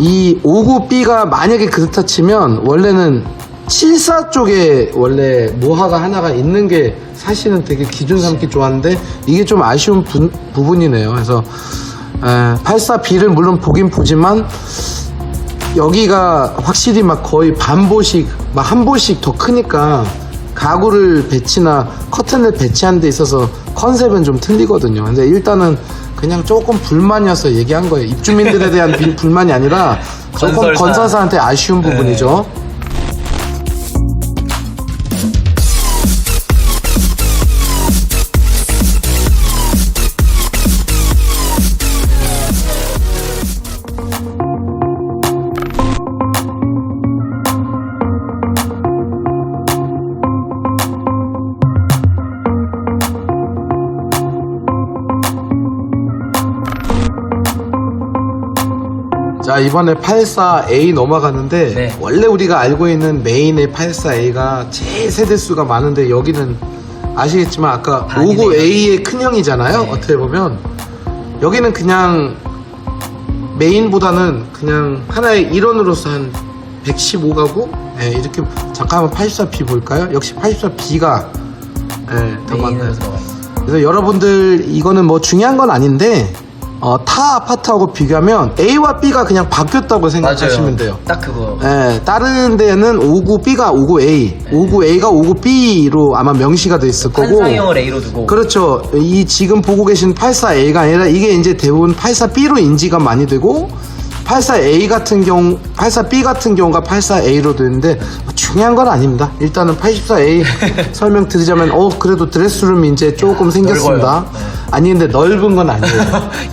이 59B가 만약에 그렇다 치면 원래는 74 쪽에 원래 모하가 하나가 있는 게 사실은 되게 기준 삼기 좋았는데 이게 좀 아쉬운 부분이네요. 그래서 84B를 물론 보긴 보지만 여기가 확실히 막 거의 반보씩 막 한 보씩 더 크니까 가구를 배치나 커튼을 배치하는 데 있어서 컨셉은 좀 틀리거든요. 근데 일단은 그냥 조금 불만이어서 얘기한 거예요. 입주민들에 대한 불만이 아니라 조금 건설사한테 아쉬운 부분이죠. 자, 이번에 84A 넘어가는데 네. 원래 우리가 알고 있는 메인의 84A가 제일 세대수가 많은데 여기는 아시겠지만 아까 반이네요. 59A의 큰형이잖아요. 네. 어떻게 보면 여기는 그냥 메인보다는 그냥 하나의 일원으로서 한 115가구? 네, 이렇게 잠깐만 84B 볼까요? 역시 84B가 더 많아요. 메인으로 들어가 있어요. 그래서 여러분들 이거는 뭐 중요한 건 아닌데 타 아파트하고 비교하면 A와 B가 그냥 바뀌었다고 생각하시면 돼요. 딱 그거. 예, 다른 데는 59B가 59A, 59A가 59B로 아마 명시가 돼 있을 거고. 환상형을 A로 두고. 그렇죠. 이 지금 보고 계신 84A가 아니라 이게 이제 대부분 84B로 인지가 많이 되고 84A 같은 경우, 84B 같은 경우가 84A로 되는데 중요한 건 아닙니다. 일단은 84A 설명드리자면 그래도 드레스룸이 이제 조금 생겼습니다. 넓어요. 네. 아니 근데 넓은 건 아니에요.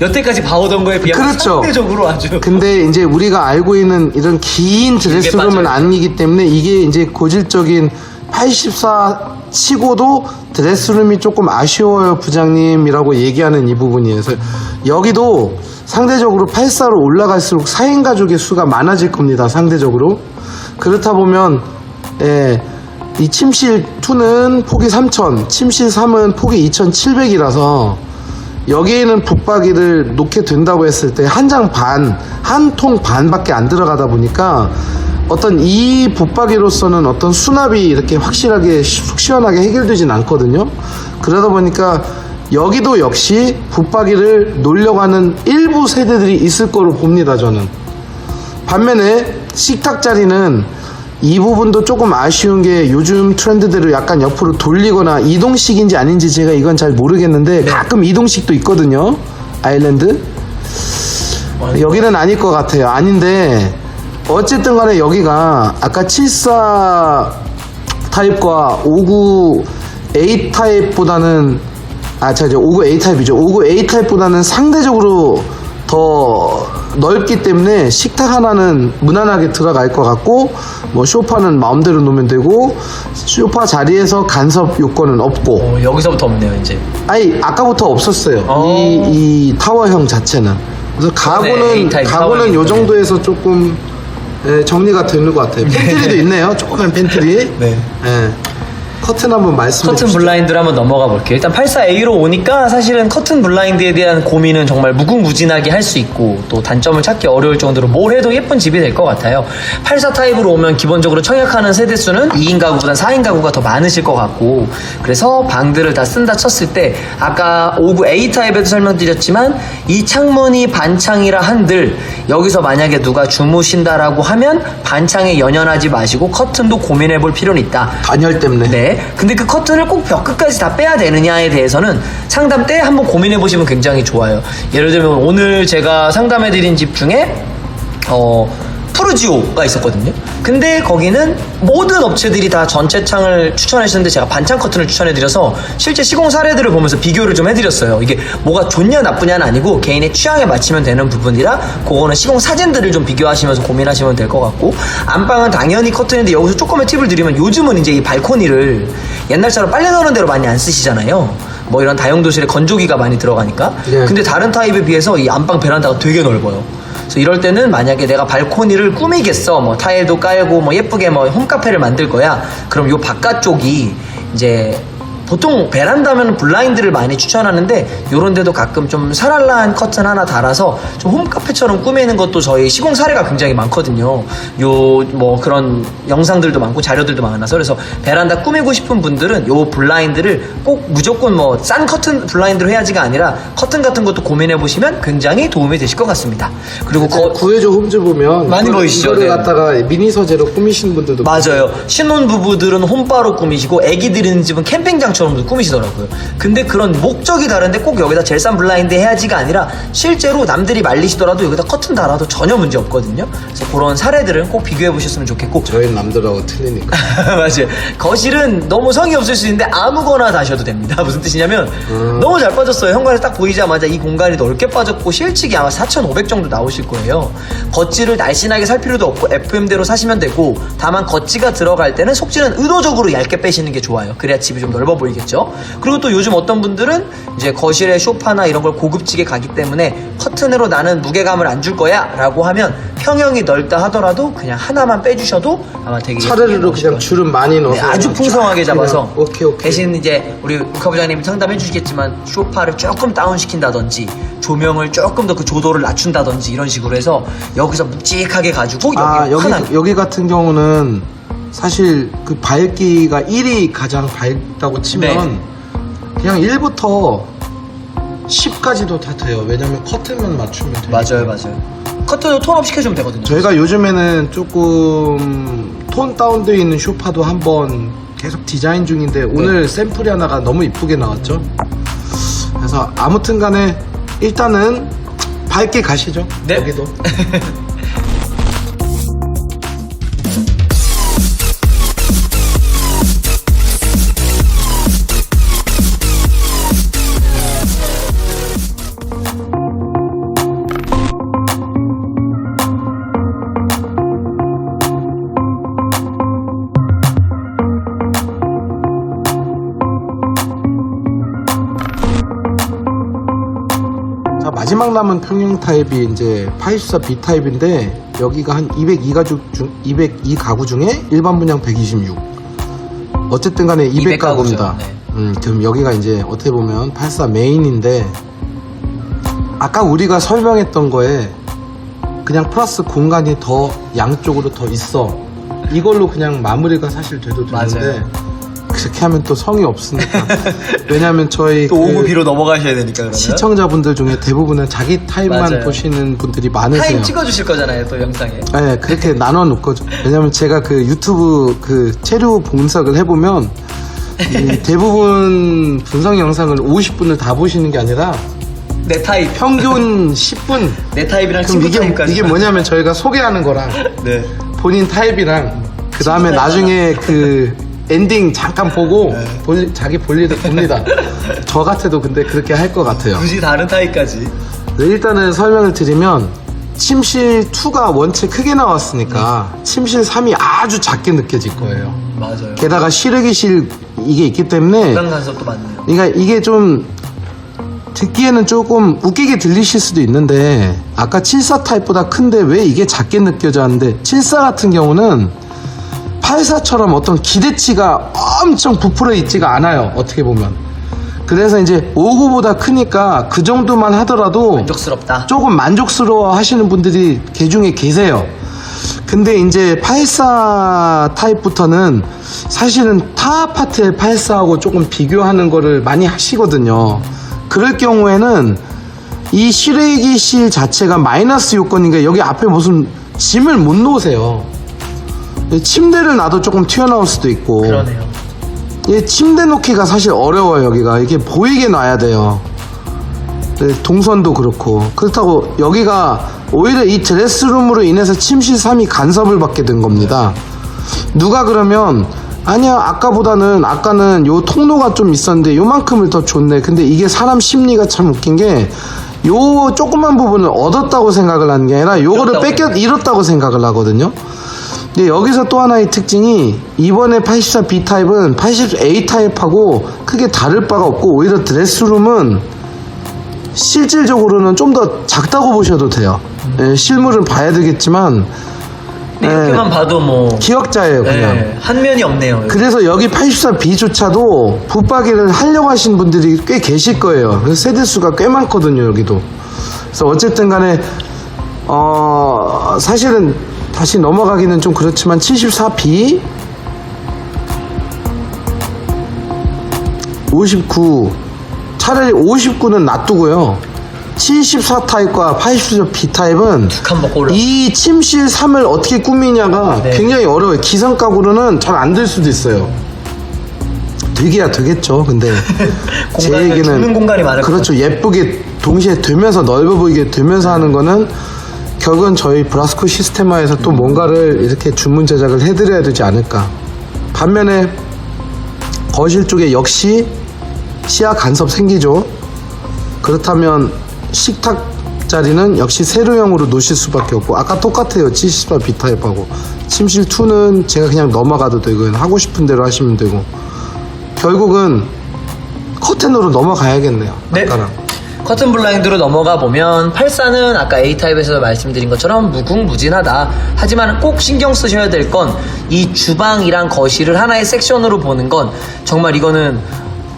여태까지 봐오던 거에 비하면 그렇죠. 상대적으로 아주. 근데 이제 우리가 알고 있는 이런 긴 드레스룸은 빠져요. 아니기 때문에 이게 이제 고질적인 84 치고도 드레스룸이 조금 아쉬워요 부장님이라고 얘기하는 이 부분이에요. 그래서 여기도 상대적으로 84로 올라갈수록 4인 가족의 수가 많아질 겁니다. 상대적으로. 그렇다 보면 이 침실 2는 폭이 3,000, 침실 3은 폭이 2,700이라서 여기에는 붙박이를 놓게 된다고 했을 때 한 장 반, 한 통 반밖에 안 들어가다 보니까 어떤 이 붙박이로서는 어떤 수납이 이렇게 확실하게 속 시원하게 해결되진 않거든요. 그러다 보니까 여기도 역시 붙박이를 놓으려고 하는 일부 세대들이 있을 거로 봅니다, 저는. 반면에 식탁 자리는 이 부분도 조금 아쉬운 게 요즘 트렌드대로 약간 옆으로 돌리거나 이동식인지 아닌지 제가 이건 잘 모르겠는데 가끔 이동식도 있거든요. 아일랜드. 여기는 아닐 것 같아요. 아닌데 어쨌든 간에 여기가 아까 74 타입과 59A 타입보다는 59A 타입이죠. 59A 타입보다는 상대적으로 더 넓기 때문에 식탁 하나는 무난하게 들어갈 것 같고 뭐 소파는 마음대로 놓으면 되고 소파 자리에서 간섭 요건은 없고 여기서부터 없네요 이제. 아니 아까부터 없었어요. 이 타워형 자체는. 그래서 A-타입 가구는 요 정도에서 조금 정리가 되는 것 같아요. 팬트리도 있네요. 조그만 팬트리. 네. 커튼 한번 말씀해 커튼 주시죠. 블라인드로 한번 넘어가 볼게요. 일단 84A로 오니까 사실은 커튼 블라인드에 대한 고민은 정말 무궁무진하게 할 수 있고 또 단점을 찾기 어려울 정도로 뭘 해도 예쁜 집이 될 것 같아요. 84 타입으로 오면 기본적으로 청약하는 세대수는 2인 가구보다 4인 가구가 더 많으실 것 같고 그래서 방들을 다 쓴다 쳤을 때 아까 59A 타입에도 설명드렸지만 이 창문이 반창이라 한들 여기서 만약에 누가 주무신다라고 하면 반창에 연연하지 마시고 커튼도 고민해 볼 필요는 있다. 단열 때문에. 네. 근데 그 커튼을 꼭 벽 끝까지 다 빼야 되느냐에 대해서는 상담 때 한번 고민해 보시면 굉장히 좋아요. 예를 들면 오늘 제가 상담해 드린 집 중에 푸르지오가 있었거든요. 근데 거기는 모든 업체들이 다 전체 창을 추천해 주셨는데 제가 반창 커튼을 추천해 드려서 실제 시공 사례들을 보면서 비교를 좀 해드렸어요. 이게 뭐가 좋냐 나쁘냐는 아니고 개인의 취향에 맞추면 되는 부분이라 그거는 시공 사진들을 좀 비교하시면서 고민하시면 될 것 같고 안방은 당연히 커튼인데 여기서 조금의 팁을 드리면 요즘은 이제 이 발코니를 옛날처럼 빨래 넣는 대로 많이 안 쓰시잖아요. 뭐 이런 다용도실에 건조기가 많이 들어가니까. 네. 근데 다른 타입에 비해서 이 안방 베란다가 되게 넓어요. 그래서 이럴 때는 만약에 내가 발코니를 꾸미겠어, 뭐 타일도 깔고 뭐 예쁘게 뭐 홈카페를 만들 거야. 그럼 요 바깥쪽이 이제 보통 베란다면 블라인드를 많이 추천하는데 요런 데도 가끔 좀 사랄라한 커튼 하나 달아서 좀 홈카페처럼 꾸미는 것도 저희 시공 사례가 굉장히 많거든요. 요 뭐 그런 영상들도 많고 자료들도 많아서 그래서 베란다 꾸미고 싶은 분들은 요 블라인드를 꼭 무조건 뭐 싼 커튼 블라인드로 해야지가 아니라 커튼 같은 것도 고민해 보시면 굉장히 도움이 되실 것 같습니다. 그리고 구해줘 홈즈 보면 많이 보이시죠? 이거를 네. 갖다가 미니 서재로 꾸미시는 분들도 맞아요. 신혼부부들은 홈바로 꾸미시고 애기들 있는 집은 캠핑장처럼 꾸미시더라고요. 근데 그런 목적이 다른데 꼭 여기다 제일 싼 블라인드 해야지가 아니라 실제로 남들이 말리시더라도 여기다 커튼 달아도 전혀 문제 없거든요. 그래서 그런 사례들은 꼭 비교해 보셨으면 좋겠고 저희 남들하고 틀리니까. 맞아요. 거실은 너무 성의 없을 수 있는데 아무거나 다셔도 됩니다. 무슨 뜻이냐면 너무 잘 빠졌어요. 현관에 딱 보이자마자 이 공간이 넓게 빠졌고 실측이 아마 4,500 정도 나오실 거예요. 겉지를 날씬하게 살 필요도 없고 FM대로 사시면 되고 다만 겉지가 들어갈 때는 속지는 의도적으로 얇게 빼시는 게 좋아요. 그래야 집이 좀 넓어 보일 보이겠죠. 그리고 또 요즘 어떤 분들은 이제 거실에 소파나 이런 걸 고급지게 가기 때문에 커튼으로 나는 무게감을 안 줄 거야 라고 하면 평형이 넓다 하더라도 그냥 하나만 빼주셔도 아마 되게 차례로 그냥 줄은 많이 넣어서 네, 아주 풍성하게 잡아서 그냥, 오케이. 대신 이제 우리 국화부장님 상담해 주시겠지만 소파를 조금 다운시킨다든지 조명을 조금 더 그 조도를 낮춘다든지 이런 식으로 해서 여기서 묵직하게 가지고 여기 같은 경우는 사실 그 밝기가 1이 가장 밝다고 치면 네. 그냥 1부터 10까지도 다 돼요. 왜냐면 커튼만 맞추면 돼요. 맞아요. 커튼도 톤업 시켜주면 되거든요. 저희가 요즘에는 조금 톤 다운되어 있는 소파도 한번 계속 디자인 중인데 오늘 샘플이 하나가 너무 이쁘게 나왔죠. 그래서 아무튼 간에 일단은 밝게 가시죠. 네. 여기도. 자, 마지막 남은 평형 타입이 이제 84B 타입인데 여기가 한 202 가구 중에 일반 분양 126. 어쨌든 간에 200가구입니다. 네. 그럼 여기가 이제 어떻게 보면 84 메인인데 아까 우리가 설명했던 거에 그냥 플러스 공간이 더 양쪽으로 더 있어. 이걸로 그냥 마무리가 사실 돼도 되는데 맞아요. 그렇게 하면 또 성의 없으니까. 왜냐하면 저희 또 오구 B로 넘어가셔야 되니까 그러면 시청자분들 중에 대부분은 자기 타입만 맞아요. 보시는 분들이 많으세요. 타임 찍어주실 거잖아요 또 영상에. 네, 그렇게 나눠 놓거죠. 왜냐면 제가 그 유튜브 그 체류 분석을 해보면 이 대부분 분석 영상을 50분을 다 보시는 게 아니라 내 타입 평균 10분. 내 타입이랑 그럼 친구 타입까지. 이게 뭐냐면 저희가 소개하는 거랑 네. 본인 타입이랑 그 다음에 친구 나중에 그 엔딩 잠깐 보고 자기 볼일을 봅니다. 저 같아도 근데 그렇게 할 것 같아요. 굳이 다른 타입까지. 네, 일단은 설명을 드리면 침실 2가 원체 크게 나왔으니까 침실 3이 아주 작게 느껴질 거예요. 맞아요. 게다가 실외기실 이게 있기 때문에 공간 간섭도 많네요. 그러니까 이게 좀 듣기에는 조금 웃기게 들리실 수도 있는데 아까 74 타입보다 큰데 왜 이게 작게 느껴져 하는데 74 같은 경우는 84처럼 어떤 기대치가 엄청 부풀어 있지가 않아요. 어떻게 보면. 그래서 이제 59보다 크니까 그 정도만 하더라도 만족스럽다. 조금 만족스러워 하시는 분들이 개중에 계세요. 근데 이제 84 타입부터는 사실은 타 아파트의 84하고 조금 비교하는 거를 많이 하시거든요. 그럴 경우에는 이 실외기실 자체가 마이너스 요건인가 여기 앞에 무슨 짐을 못 놓으세요. 침대를 놔도 조금 튀어나올 수도 있고. 그러네요. 이 침대 놓기가 사실 어려워요. 여기가 이게 보이게 놔야 돼요. 네, 동선도 그렇고 그렇다고 여기가 오히려 이 드레스룸으로 인해서 침실 3이 간섭을 받게 된 겁니다. 누가 그러면 아니야 아까는 요 통로가 좀 있었는데 요만큼을 더 줬네. 근데 이게 사람 심리가 참 웃긴 게 요 조그만 부분을 얻었다고 생각을 하는 게 아니라 요거를 잃었다고 생각을 하거든요. 근데 여기서 또 하나의 특징이 이번에 84B 타입은 84A 타입하고 크게 다를 바가 없고 오히려 드레스룸은 실질적으로는 좀 더 작다고 보셔도 돼요. 예, 실물은 봐야 되겠지만 이렇게만 봐도 뭐 기억자예요 그냥. 네, 한 면이 없네요. 여기. 그래서 여기 84B조차도 붙박이를 하려고 하시는 분들이 꽤 계실 거예요. 그래서 세대수가 꽤 많거든요 여기도. 그래서 어쨌든 간에 사실은 다시 넘어가기는 좀 그렇지만 74B 59 차라리 59는 놔두고요 74 타입과 84B 타입은 칸 먹고 올라. 이 침실 3을 어떻게 꾸미냐가 네. 굉장히 어려워요. 기성 가구로는 잘 안 될 수도 있어요. 되게야 되겠죠. 근데 제 공간이, 얘기는 죽는 공간이 많을 그렇죠. 예쁘게 동시에 되면서 넓어 보이게 되면서 하는 거는 결국은 저희 브라스코 시스테마에서 또 뭔가를 이렇게 주문 제작을 해드려야 되지 않을까. 반면에 거실 쪽에 역시 시야 간섭 생기죠. 그렇다면 식탁 자리는 역시 세로형으로 놓으실 수밖에 없고 아까 똑같아요. 74B 타입하고 침실 2는 제가 그냥 넘어가도 되고 하고 싶은 대로 하시면 되고 결국은 커튼으로 넘어가야겠네요. 네. 아까랑. 커튼 블라인드로 넘어가 보면 84는 아까 A타입에서 말씀드린 것처럼 무궁무진하다. 하지만 꼭 신경 쓰셔야 될 건 이 주방이랑 거실을 하나의 섹션으로 보는 건 정말 이거는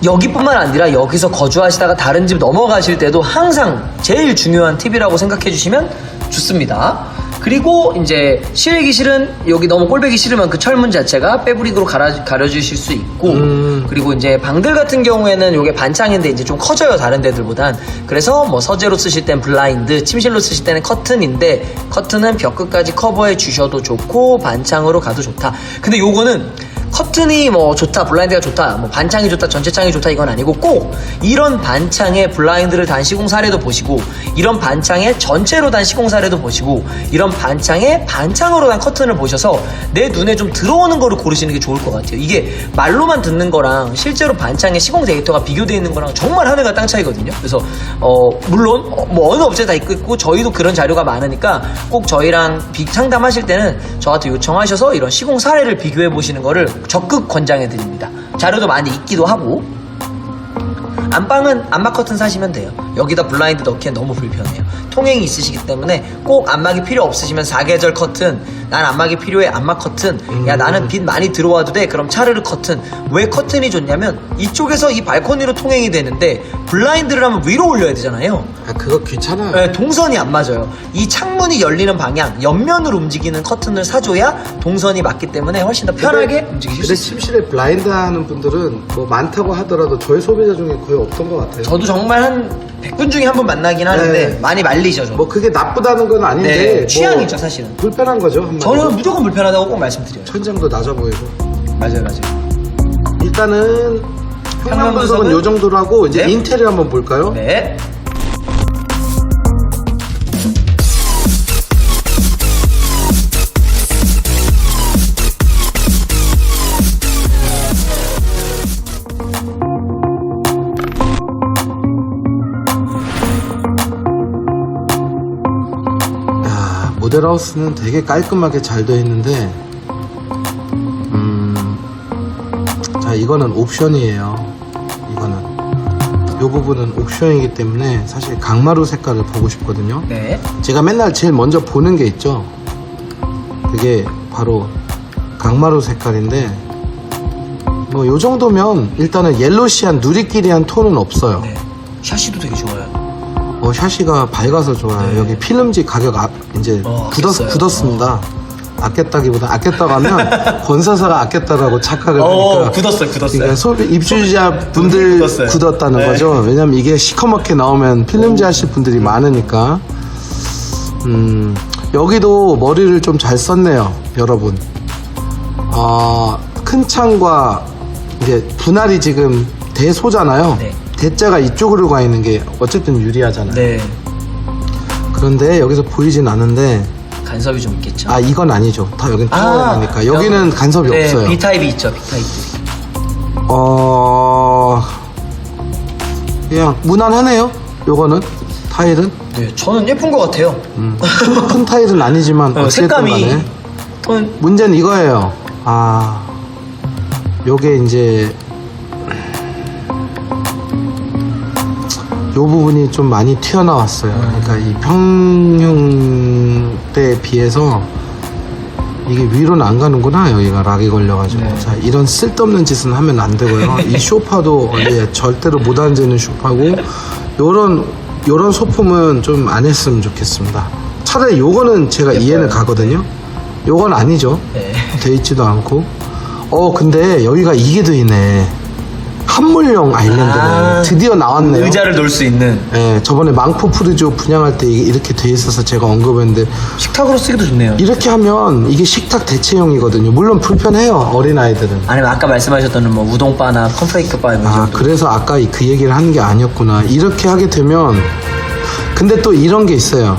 여기뿐만 아니라 여기서 거주하시다가 다른 집 넘어가실 때도 항상 제일 중요한 팁이라고 생각해 주시면 좋습니다. 그리고 이제 실외기실은 여기 너무 꼴배기 싫으면 그 철문 자체가 패브릭으로 가려주실 수 있고 그리고 이제 방들 같은 경우에는 이게 반창인데 이제 좀 커져요 다른 데들보단. 그래서 뭐 서재로 쓰실 땐 블라인드, 침실로 쓰실 때는 커튼인데 커튼은 벽 끝까지 커버해 주셔도 좋고 반창으로 가도 좋다. 근데 요거는 커튼이 뭐 좋다, 블라인드가 좋다, 뭐 반창이 좋다, 전체 창이 좋다 이건 아니고 꼭 이런 반창에 블라인드를 단 시공 사례도 보시고 이런 반창에 전체로 단 시공 사례도 보시고 이런 반창에 반창으로 단 커튼을 보셔서 내 눈에 좀 들어오는 거를 고르시는 게 좋을 것 같아요. 이게 말로만 듣는 거랑 실제로 반창에 시공 데이터가 비교되어 있는 거랑 정말 하늘과 땅 차이거든요. 그래서 물론 뭐 어느 업체 다 있고 저희도 그런 자료가 많으니까 꼭 저희랑 상담하실 때는 저한테 요청하셔서 이런 시공 사례를 비교해 보시는 거를 적극 권장해 드립니다. 자료도 많이 있기도 하고. 안방은 안막 커튼 사시면 돼요. 여기다 블라인드 넣기엔 너무 불편해요. 통행이 있으시기 때문에 꼭 안막이 필요 없으시면 사계절 커튼, 난 안막이 필요해 안막 커튼, 야 나는 빛 많이 들어와도 돼 그럼 차르르 커튼. 왜 커튼이 좋냐면 이쪽에서 이 발코니로 통행이 되는데 블라인드를 하면 위로 올려야 되잖아요. 아, 그거 귀찮아요. 네, 동선이 안 맞아요. 이 창문이 열리는 방향, 옆면으로 움직이는 커튼을 사줘야 동선이 맞기 때문에 훨씬 더 편하게 움직이실 수 근데 있어요. 침실에 블라인드 하는 분들은 뭐 많다고 하더라도 저희 소비자 중에 거의 없던 것 같아요. 저도 정말 한 100분 중에 한 번 만나긴 하는데 네. 많이 말리죠. 저도. 뭐 그게 나쁘다는 건 아닌데 네, 뭐 취향이죠 사실은. 불편한 거죠. 한마디로. 저는 무조건 불편하다고 꼭 말씀드려요. 천장도 낮아 보이고. 맞아요. 일단은 평면 분석은 요 정도로 하고 이제 네. 인테리어 한번 볼까요? 네. 모델하우스는 되게 깔끔하게 잘 되어 있는데 자 이거는 옵션이에요. 이거는 이 부분은 옵션이기 때문에 사실 강마루 색깔을 보고 싶거든요. 네. 제가 맨날 제일 먼저 보는 게 있죠. 그게 바로 강마루 색깔인데 뭐 요 정도면 일단은 옐로시한 누리끼리한 톤은 없어요. 네. 샤시도 되게 좋아요. 샤시가 밝아서 좋아요. 네. 여기 필름지 가격 이제 아꼈어요. 굳었습니다. 아꼈다기보다 아꼈다고 하면 권사사가 아꼈다라고 착각을 하니까 굳었어요. 그러니까 소비 입주자 분들 굳었어요. 굳었다는 네. 거죠. 왜냐면 이게 시커멓게 나오면 필름지 하실 분들이 많으니까. 여기도 머리를 좀 잘 썼네요, 여러분. 큰 창과 이제 분할이 지금 대소잖아요. 네. 대자가 이쪽으로 가 있는 게 어쨌든 유리하잖아요. 네. 그런데 여기서 보이진 않는데 간섭이 좀 있겠죠. 이건 아니죠. 다 여긴 타워니까 여기는 간섭이 네, 없어요. B타입이 있죠. B타입들이. 그냥 무난하네요. 요거는 타일은 네, 저는 예쁜 것 같아요. 큰 타일은 아니지만 어쨌든 색감이 간에 톤 문제는 이거예요. 요게 이제 요 부분이 좀 많이 튀어나왔어요. 그러니까 이 평형 때에 비해서 이게 위로는 안 가는구나. 여기가 락이 걸려가지고. 네. 자, 이런 쓸데없는 짓은 하면 안 되고요. 이 소파도 절대로 못 앉는 소파고, 요런 소품은 좀 안 했으면 좋겠습니다. 차라리 요거는 제가 이해는 가거든요. 요건 아니죠. 네. 돼 있지도 않고. 근데 여기가 이게 돼 있네. 한물용 아일랜드네. 드디어 나왔네요. 의자를 놓을 수 있는 예, 저번에 망포프르지오 분양할 때 이게 이렇게 돼 있어서 제가 언급했는데 식탁으로 쓰기도 좋네요. 이렇게 하면 이게 식탁 대체형이거든요. 물론 불편해요, 어린아이들은. 아니면 아까 말씀하셨던 뭐 우동바나 컴프레이크바 이런 정도. 그래서 아까 그 얘기를 하는 게 아니었구나. 이렇게 하게 되면 근데 또 이런 게 있어요.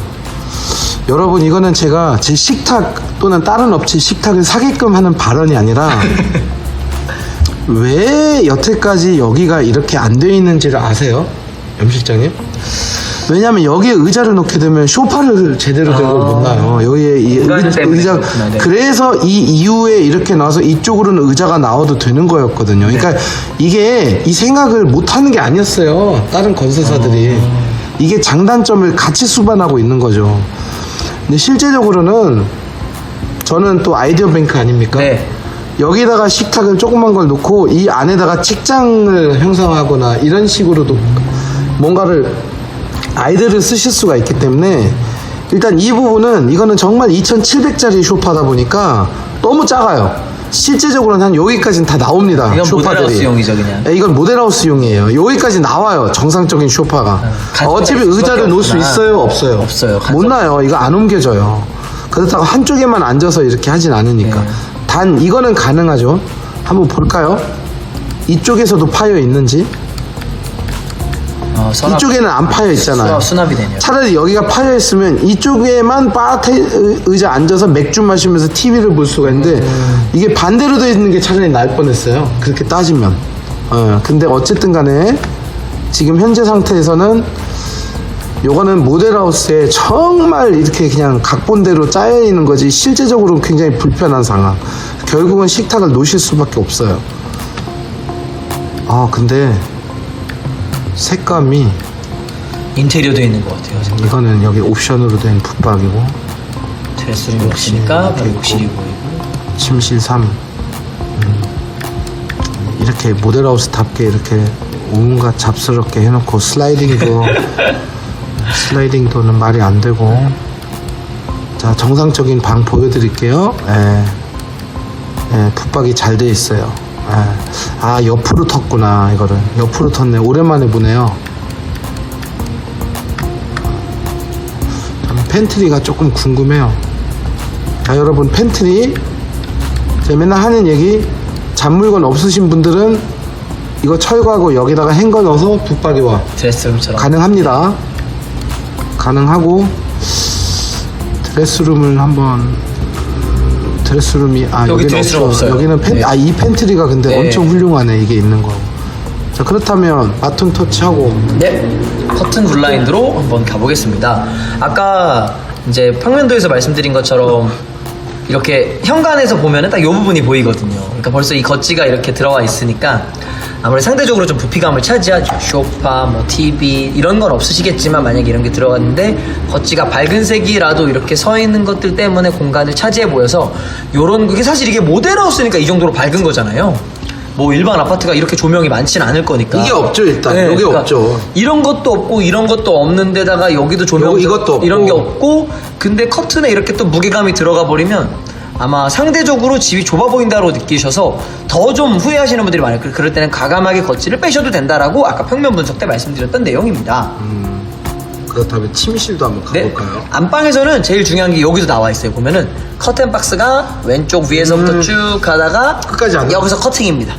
여러분, 이거는 제가 제 식탁 또는 다른 업체 식탁을 사게끔 하는 발언이 아니라 왜 여태까지 여기가 이렇게 안 돼 있는지를 아세요? 염 실장님? 왜냐면 여기에 의자를 놓게 되면 소파를 제대로 된 걸 못 놔요. 여기에 이 공간 때문에 의자 그렇구나, 네. 그래서 이 이후에 이렇게 나와서 이쪽으로는 의자가 나와도 되는 거였거든요. 그러니까 이게 이 생각을 못 하는 게 아니었어요. 다른 건설사들이 이게 장단점을 같이 수반하고 있는 거죠. 근데 실제적으로는 저는 또 아이디어 뱅크 아닙니까? 네. 여기다가 식탁을 조그만 걸 놓고 이 안에다가 책장을 형성하거나 이런 식으로도 뭔가를 아이디어를 쓰실 수가 있기 때문에 일단 이 부분은 이거는 정말 2,700짜리 소파다 보니까 너무 작아요. 실제적으로는 한 여기까지는 다 나옵니다. 이건 소파들이. 모델하우스용이죠, 그냥. 네, 이건 모델하우스용이에요. 여기까지 나와요. 정상적인 소파가. 가지고 어차피 있을 의자를 수밖에 놓을 수 없구나. 있어요? 없어요? 없어요. 못 놔요. 이거 안 옮겨져요. 그렇다고 한쪽에만 앉아서 이렇게 하진 않으니까. 네. 단 이거는 가능하죠. 한번 볼까요? 이쪽에서도 파여 있는지. 서랍, 이쪽에는 안 파여 있잖아요. 수납이 되네요. 차라리 여기가 파여 있으면 이쪽에만 바테 의자 앉아서 맥주 마시면서 TV를 볼 수가 있는데 이게 반대로 되어 있는 게 차라리 나을 뻔했어요. 그렇게 따지면. 근데 어쨌든 간에 지금 현재 상태에서는 요거는 모델하우스에 정말 이렇게 그냥 각본대로 짜여 있는 거지 실제적으로 굉장히 불편한 상황. 결국은 식탁을 놓으실 수밖에 없어요. 근데 색감이 인테리어 되어 있는 것 같아요. 지금. 이거는 여기 옵션으로 된 붙박이고 드레스룸이 없으니까 바로 욕실이 보이고. 침실 3 이렇게 모델하우스답게 이렇게 온갖 잡스럽게 해놓고 슬라이딩도는 말이 안 되고. 자, 정상적인 방 보여드릴게요. 붙박이 잘 돼 있어요. 옆으로 텄구나. 이거를 옆으로 텄네. 오랜만에 보네요. 팬트리가 조금 궁금해요. 자, 여러분, 팬트리 제가 맨날 하는 얘기, 잔물건 없으신 분들은 이거 철거하고 여기다가 행거 넣어서 붙박이와 드레스룸처럼. 가능합니다. 가능하고 드레스룸을 한번 드레스룸이 여기 여기는 드레스룸 없죠. 없어요. 여기는 네. 이 팬트리가 근데 네. 엄청 훌륭하네. 이게 있는 거. 자, 그렇다면 바톤 터치하고 네, 커튼 블라인드로 한번 가보겠습니다. 아까 이제 평면도에서 말씀드린 것처럼 이렇게 현관에서 보면은 딱 이 부분이 보이거든요. 그러니까 벌써 이 겉지가 이렇게 들어와 있으니까 아무래도 상대적으로 좀 부피감을 차지하죠. 소파, 뭐 TV 이런 건 없으시겠지만 만약에 이런 게 들어갔는데 겉지가 밝은 색이라도 이렇게 서 있는 것들 때문에 공간을 차지해 보여서 요런 그게 사실 이게 모델하우스니까 이 정도로 밝은 거잖아요. 뭐 일반 아파트가 이렇게 조명이 많지는 않을 거니까. 이게 없죠, 일단. 네, 여기 그러니까 없죠. 이런 것도 없고 이런 것도 없는 데다가 여기도 조명 이것도 없고. 이런 게 없고 근데 커튼에 이렇게 또 무게감이 들어가 버리면 아마 상대적으로 집이 좁아 보인다고 느끼셔서 더 좀 후회하시는 분들이 많아요. 그럴 때는 과감하게 겉지를 빼셔도 된다라고 아까 평면 분석 때 말씀드렸던 내용입니다. 그렇다면 침실도 한번 네. 가볼까요? 안방에서는 제일 중요한 게 여기도 나와 있어요. 보면은 커튼 박스가 왼쪽 위에서부터 쭉 가다가 끝까지 안 여기서 커팅입니다.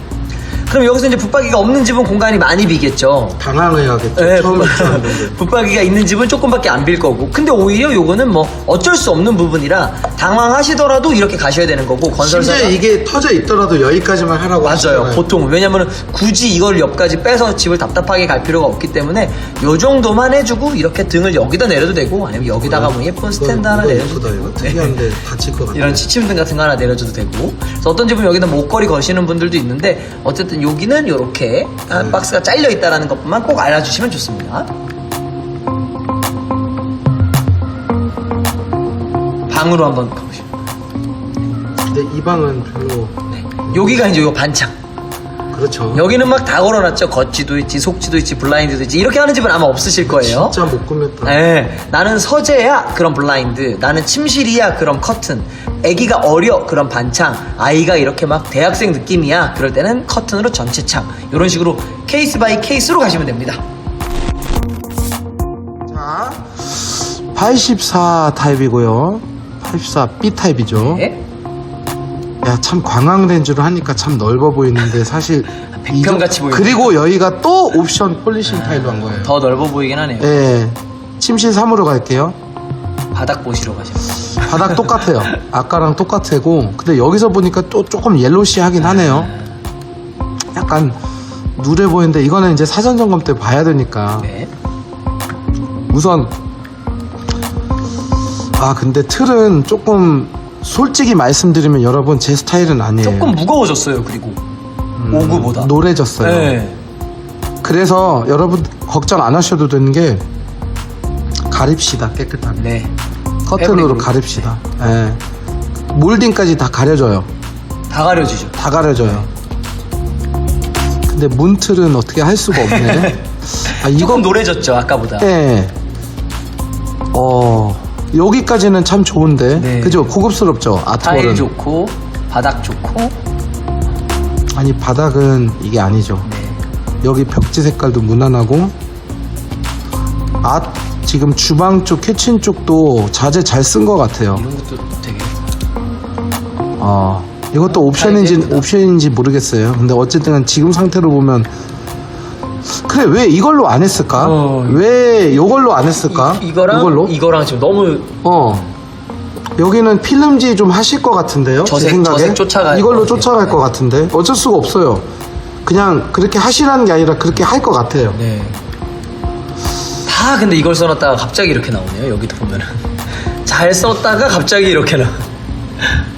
그럼 여기서 이제 붙박이가 없는 집은 공간이 많이 비겠죠. 당황해야겠죠. 네, 처음 입주하는데. 붙박이가 있는 집은 조금밖에 안 빌 거고. 근데 오히려 요거는 뭐 어쩔 수 없는 부분이라 당황하시더라도 이렇게 가셔야 되는 거고 건설사가 심지어 이게 터져 있더라도 여기까지만 하라고 맞아요. 하시잖아요. 보통은 왜냐면은 굳이 이걸 옆까지 빼서 집을 답답하게 갈 필요가 없기 때문에 요 정도만 해주고 이렇게 등을 여기다 내려도 되고 아니면 여기다가 뭐 예쁜 스탠드 하나 내려줘도 예쁘다, 이거. 되고. 특이한데 다칠 것 같아요. 이런 치침등 같은 거 하나 내려줘도 되고. 그래서 어떤 집은 여기다 목걸이 거시는 분들도 있는데 어쨌든 여기는 이렇게 박스가 잘려 있다라는 것만 꼭 알아주시면 좋습니다. 방으로 한번 가보시죠. 근데 이 방은 별로 여기가 이제 요 반창. 그렇죠. 여기는 막 다 걸어놨죠. 겉지도 있지, 속지도 있지, 블라인드도 있지. 이렇게 하는 집은 아마 없으실 거예요. 진짜 못 꾸몄다. 네, 나는 서재야 그럼 블라인드, 나는 침실이야 그럼 커튼, 아기가 어려 그럼 반창, 아이가 이렇게 막 대학생 느낌이야 그럴 때는 커튼으로 전체 창. 이런 식으로 케이스 바이 케이스로 가시면 됩니다. 자, 84 타입이고요. 84 B 타입이죠. 네. 야, 참 광황된 줄 하니까 참 넓어 보이는데 사실 백평같이 보이네. 그리고 여기가 또 옵션 폴리싱 타일로 한 거예요. 더 넓어 보이긴 하네요. 네. 침실 3으로 갈게요. 바닥 보시러 가시면 돼요. 바닥 똑같아요. 아까랑 똑같고. 근데 여기서 보니까 또 조금 옐로시하긴 하네요. 약간 누래 보이는데 이거는 이제 사전 점검 때 봐야 되니까. 네. 우선 근데 틀은 조금 솔직히 말씀드리면 여러분 제 스타일은 아니에요. 조금 무거워졌어요. 그리고 오구보다 노래졌어요. 네. 그래서 여러분 걱정 안 하셔도 되는 게 가립시다. 깨끗하게. 네. 커튼으로 패브릭으로. 가립시다. 예. 몰딩까지 다 가려져요. 다 가려지죠. 다 가려져요. 근데 문틀은 어떻게 할 수가 없네. 조금 노래졌죠. 아까보다. 예. 여기까지는 참 좋은데. 네. 그죠? 고급스럽죠? 타일 아트월은. 좋고 바닥 좋고. 아니, 바닥은 이게 아니죠. 네. 여기 벽지 색깔도 무난하고. 지금 주방 쪽, 키친 쪽도 자재 잘 쓴 것 같아요. 이런 것도 되게. 이것도 옵션인지 모르겠어요. 근데 어쨌든 지금 상태로 보면 그래 왜 이걸로 안 했을까? 왜 이걸로 안 했을까? 이거랑 지금 너무 여기는 필름지 좀 하실 것 같은데요? 제 저색 생각에 쫓아갈 이걸로 것 같아요. 쫓아갈 것 같은데 어쩔 수가 없어요. 그냥 그렇게 하시라는 게 아니라 그렇게 할 것 같아요. 네. 다 근데 이걸 써놨다가 갑자기 이렇게 나오네요. 여기도 보면은 잘 썼다가 갑자기 이렇게 나.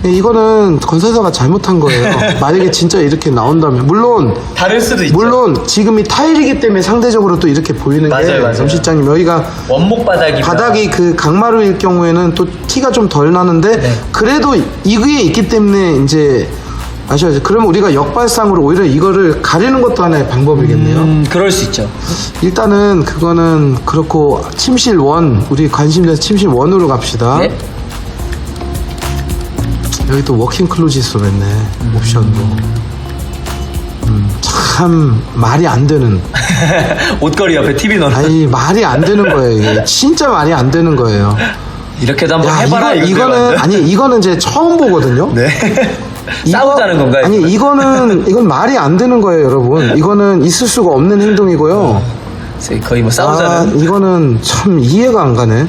이거는 건설사가 잘못한 거예요. 만약에 진짜 이렇게 나온다면 물론 다를 수도 있죠. 물론 지금 이 타일이기 때문에 상대적으로 또 이렇게 보이는 게 맞아요. 점 실장님 여기가 원목 바닥이 그 강마루일 경우에는 또 티가 좀 덜 나는데 네. 그래도 이게 있기 때문에 이제 아셔야죠. 그러면 우리가 역발상으로 오히려 이거를 가리는 것도 하나의 방법이겠네요. 그럴 수 있죠. 일단은 그거는 그렇고 침실 원 우리 관심돼서 침실 원으로 갑시다. 네. 여기 또 워킹 클로짓으로 했네. 옵션도. 참 말이 안 되는. 옷걸이 옆에 TV 넣는. 아니 말이 안 되는 거예요. 이게 진짜 말이 안 되는 거예요. 이렇게도 한번 해봐라. 이거는 이제 처음 보거든요. 네. 싸우자는 건가요? 아니 이건 말이 안 되는 거예요, 여러분. 이거는 있을 수가 없는 행동이고요. 거의 뭐 싸우자는. 이거는 참 이해가 안 가네.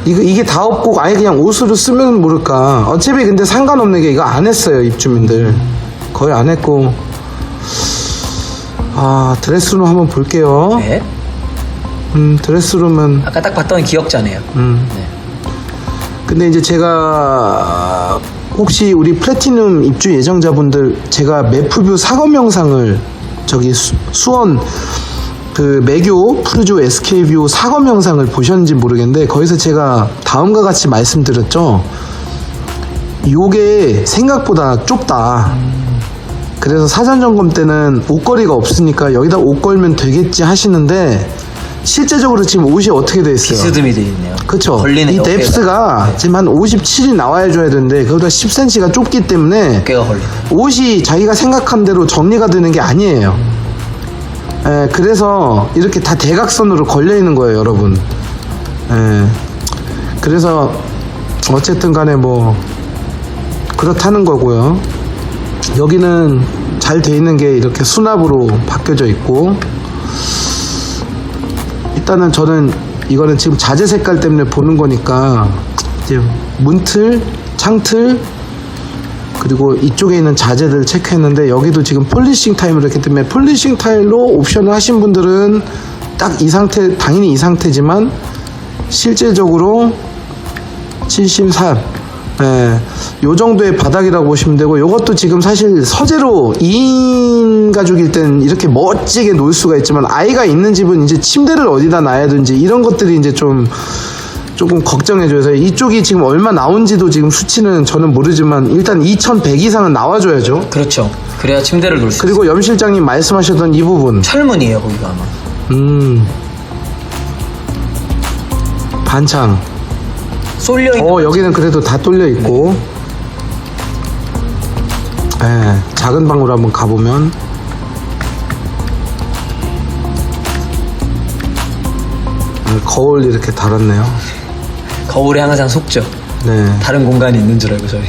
이게 다 없고 아예 그냥 옷으로 쓰면 모를까. 어차피 근데 상관없는 게 이거 안 했어요, 입주민들. 거의 안 했고. 드레스룸 한번 볼게요. 네. 드레스룸은 아까 딱 봤던 기억자네요. 네. 근데 이제 제가 혹시 우리 플래티넘 입주 예정자분들 제가 매프뷰 사검 영상을 저기 수원 그 매교 푸르조 SK뷰 사검 영상을 보셨는지 모르겠는데 거기서 제가 다음과 같이 말씀드렸죠. 요게 생각보다 좁다. 그래서 사전 점검 때는 옷걸이가 없으니까 여기다 옷 걸면 되겠지 하시는데 실제적으로 지금 옷이 어떻게 돼 있어요? 비스듬히 돼 있네요. 그쵸. 걸리는 이 어깨가. 뎁스가 지금 한 57이 나와줘야 되는데 그보다 10cm가 좁기 때문에 어깨가 걸리네. 옷이 자기가 생각한 대로 정리가 되는 게 아니에요. 그래서 이렇게 다 대각선으로 걸려 있는 거예요, 여러분. 그래서 어쨌든 간에 뭐 그렇다는 거고요. 여기는 잘 돼 있는 게 이렇게 수납으로 바뀌어져 있고 일단은 저는 이거는 지금 자재 색깔 때문에 보는 거니까 이제 문틀, 창틀 그리고 이쪽에 있는 자재들 체크했는데 여기도 지금 폴리싱 타임을 했기 때문에 폴리싱 타일로 옵션을 하신 분들은 딱 이 상태, 당연히 이 상태지만 실질적으로 73 요 정도의 바닥이라고 보시면 되고 요것도 지금 사실 서재로 2인 가족일 땐 이렇게 멋지게 놓을 수가 있지만 아이가 있는 집은 이제 침대를 어디다 놔야 되는지 이런 것들이 이제 조금 걱정해줘서 이쪽이 지금 얼마 나온지도 지금 수치는 저는 모르지만 일단 2100 이상은 나와줘야죠. 그렇죠. 그래야 침대를 놓을 수 있어요. 그리고 염 실장님 말씀하셨던 이 부분 철문이에요, 거기가 아마. 반창 쏠려있는. 여기는 그래도 다 뚫려 있고 작은 방으로 한번 가보면 거울 이렇게 달았네요. 거울에 항상 속죠. 네. 다른 공간이 있는 줄 알고 저희.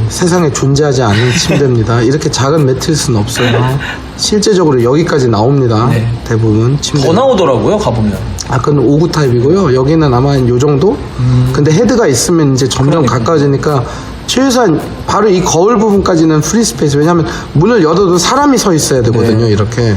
세상에 존재하지 않는 침대입니다. 이렇게 작은 매트리스는 없어요. 실제적으로 여기까지 나옵니다. 네. 대부분 침대. 더 나오더라고요, 가보면. 그건 5구 타입이고요. 여기는 아마 요 정도? 근데 헤드가 있으면 이제 점점 가까워지니까 최소한 바로 이 거울 부분까지는 프리 스페이스. 왜냐하면 문을 열어도 사람이 서 있어야 되거든요. 네. 이렇게.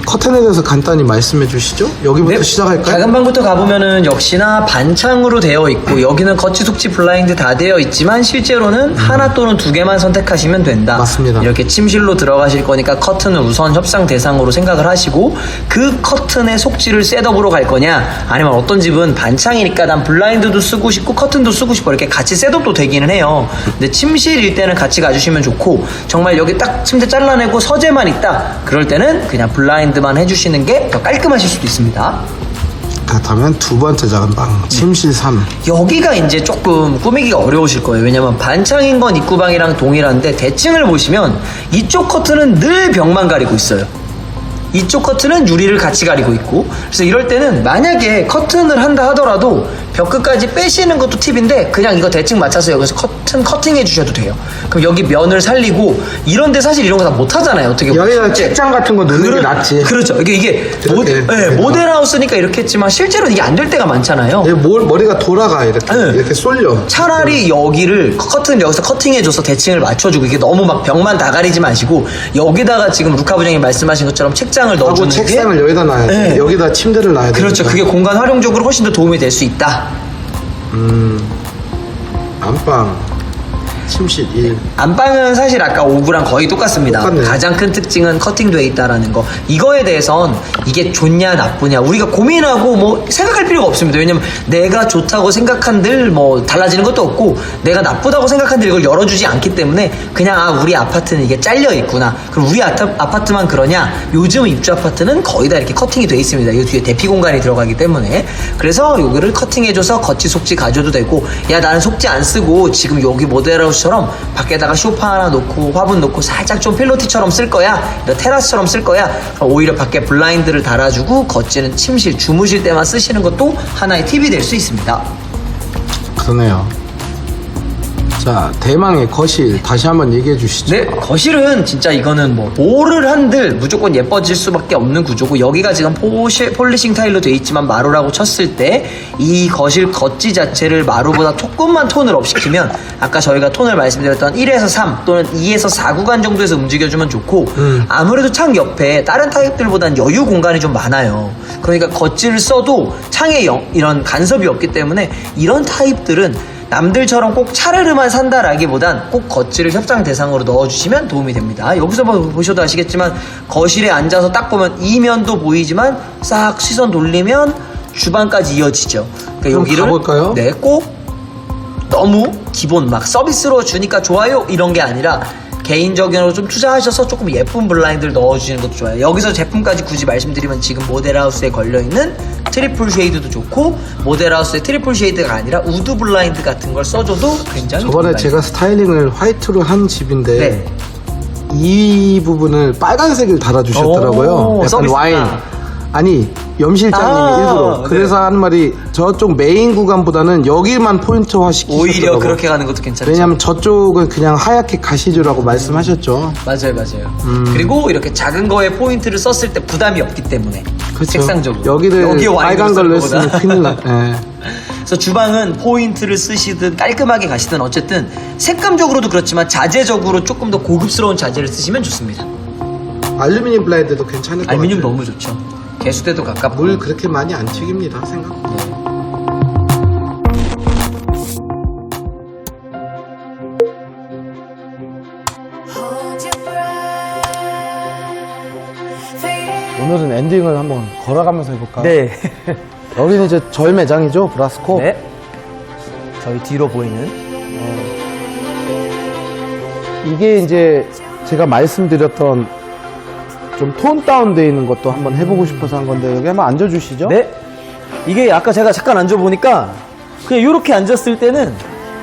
커튼에 대해서 간단히 말씀해 주시죠. 여기부터 시작할까요? 작은 방부터 가보면은 역시나 반창으로 되어 있고 여기는 거치 속지 블라인드 다 되어 있지만 실제로는 하나 또는 두 개만 선택하시면 된다. 맞습니다. 이렇게 침실로 들어가실 거니까 커튼을 우선 협상 대상으로 생각을 하시고 그 커튼의 속지를 셋업으로 갈 거냐 아니면 어떤 집은 반창이니까 난 블라인드도 쓰고 싶고 커튼도 쓰고 싶어 이렇게 같이 셋업도 되기는 해요. 근데 침실일 때는 같이 가주시면 좋고 정말 여기 딱 침대 잘라내고 서재만 있다 그럴 때는 그냥 블라인드만 해주시는 게 더 깔끔하실 수도 있습니다. 그렇다면 두 번째 작은 방, 침실 3. 여기가 이제 조금 꾸미기가 어려우실 거예요. 왜냐면 반창인 건 입구방이랑 동일한데 대칭을 보시면 이쪽 커튼은 늘 벽만 가리고 있어요. 이쪽 커튼은 유리를 같이 가리고 있고 그래서 이럴 때는 만약에 커튼을 한다 하더라도 벽 끝까지 빼시는 것도 팁인데 그냥 이거 대칭 맞춰서 여기서 커팅해 주셔도 돼요. 그럼 여기 면을 살리고 이런데 사실 이런 거 다 못 하잖아요. 어떻게 여기다 책장 같은 거 넣는 게 낫지. 그렇죠. 이게 이렇게. 모델하우스니까 이렇게 했지만 실제로 이게 안 될 때가 많잖아요. 머리가 돌아가 이렇게 네. 이렇게 쏠려. 차라리 여기를 커튼 여기서 커팅해줘서 대칭을 맞춰주고 이게 너무 막 벽만 다 가리지 마시고 여기다가 지금 루카 부장님 말씀하신 것처럼 책장을 하고 넣어주는 책상을 게 여기다 놔야 돼. 네. 여기다 침대를 놔야 돼. 그렇죠. 그게 공간 활용적으로 훨씬 더 도움이 될 수 있다. 안방, 침실 1. 안방은 사실 아까 5구랑 거의 똑같습니다. 똑같네요. 가장 큰 특징은 커팅돼 있다라는 거. 이거에 대해선 이게 좋냐 나쁘냐 우리가 고민하고 뭐 생각할 필요가 없습니다. 왜냐면 내가 좋다고 생각한들 뭐 달라지는 것도 없고 내가 나쁘다고 생각한들 이걸 열어주지 않기 때문에 그냥 아 우리 아파트는 이게 잘려 있구나. 그럼 우리 아파트만 그러냐? 요즘 입주 아파트는 거의 다 이렇게 커팅이 돼 있습니다. 이 뒤에 대피 공간이 들어가기 때문에 그래서 여기를 커팅해줘서 거치 속지 가져도 되고 야 나는 속지 안 쓰고 지금 여기 모델하우스처럼 밖에다가 소파 하나 놓고 화분 놓고 살짝 좀 필로티처럼 쓸 거야 테라스처럼 쓸 거야 그럼 오히려 밖에 블라인드를 달아주고 거치는 침실 주무실 때만 쓰시는 것도 하나의 팁이 될 수 있습니다. 그러네요. 자, 대망의 거실 다시 한번 얘기해 주시죠. 네, 거실은 진짜 이거는 뭐 뭐를 한들 무조건 예뻐질 수밖에 없는 구조고 여기가 지금 폴리싱 타일로 돼 있지만 마루라고 쳤을 때 이 거실 겉지 자체를 마루보다 조금만 톤을 업 시키면 아까 저희가 톤을 말씀드렸던 1에서 3 또는 2에서 4 구간 정도에서 움직여주면 좋고 아무래도 창 옆에 다른 타입들보단 여유 공간이 좀 많아요. 그러니까 겉지를 써도 창에 이런 간섭이 없기 때문에 이런 타입들은 남들처럼 꼭 차르르만 산다라기보단 꼭 겉지를 협상 대상으로 넣어주시면 도움이 됩니다. 여기서 보셔도 아시겠지만 거실에 앉아서 딱 보면 이면도 보이지만 싹 시선 돌리면 주방까지 이어지죠. 그러니까 그럼 여기를 가볼까요? 네, 꼭 너무 기본 막 서비스로 주니까 좋아요 이런 게 아니라 개인적으로 좀 투자하셔서 조금 예쁜 블라인드를 넣어주시는 것도 좋아요. 여기서 제품까지 굳이 말씀드리면 지금 모델하우스에 걸려있는 트리플 쉐이드도 좋고 모델하우스의 트리플 쉐이드가 아니라 우드 블라인드 같은 걸 써줘도 굉장히 저번에 좋은 제가 스타일링을 화이트로 한 집인데 네. 이 부분을 빨간색을 달아주셨더라고요. 오, 약간 서비스다. 와인. 아니 염실장님이 일부러 네. 그래서 하는 말이 저쪽 메인 구간보다는 여기만 포인트화 시키셨더라고요. 오히려 그렇게 가는 것도 괜찮죠. 왜냐하면 저쪽은 그냥 하얗게 가시주라고 말씀하셨죠. 맞아요. 그리고 이렇게 작은 거에 포인트를 썼을 때 부담이 없기 때문에 그렇죠. 색상적으로 여기를 여기에 와인으로 빨간 쓰는 걸로 것보다. 했으면 큰일 나. 예. 그래서 주방은 포인트를 쓰시든 깔끔하게 가시든 어쨌든 색감적으로도 그렇지만 자재적으로 조금 더 고급스러운 자재를 쓰시면 좋습니다. 알루미늄 블라인드도 괜찮을 것 알루미늄 같아요. 너무 좋죠. 개수대도 가깝고. 물 그렇게 많이 안 튀깁니다 생각보다. Hold your breath. Feel 오늘은 엔딩을 한번 걸어가면서 해볼까요? 네. 여기는 이제 저희 매장이죠, 브라스코. 네. 저희 뒤로 보이는. 이게 이제 제가 말씀드렸던 좀 톤 다운되어 있는 것도 한번 해보고 싶어서 한 건데 여기 한번 앉아주시죠. 네. 이게 아까 제가 잠깐 앉아보니까 그냥 이렇게 앉았을 때는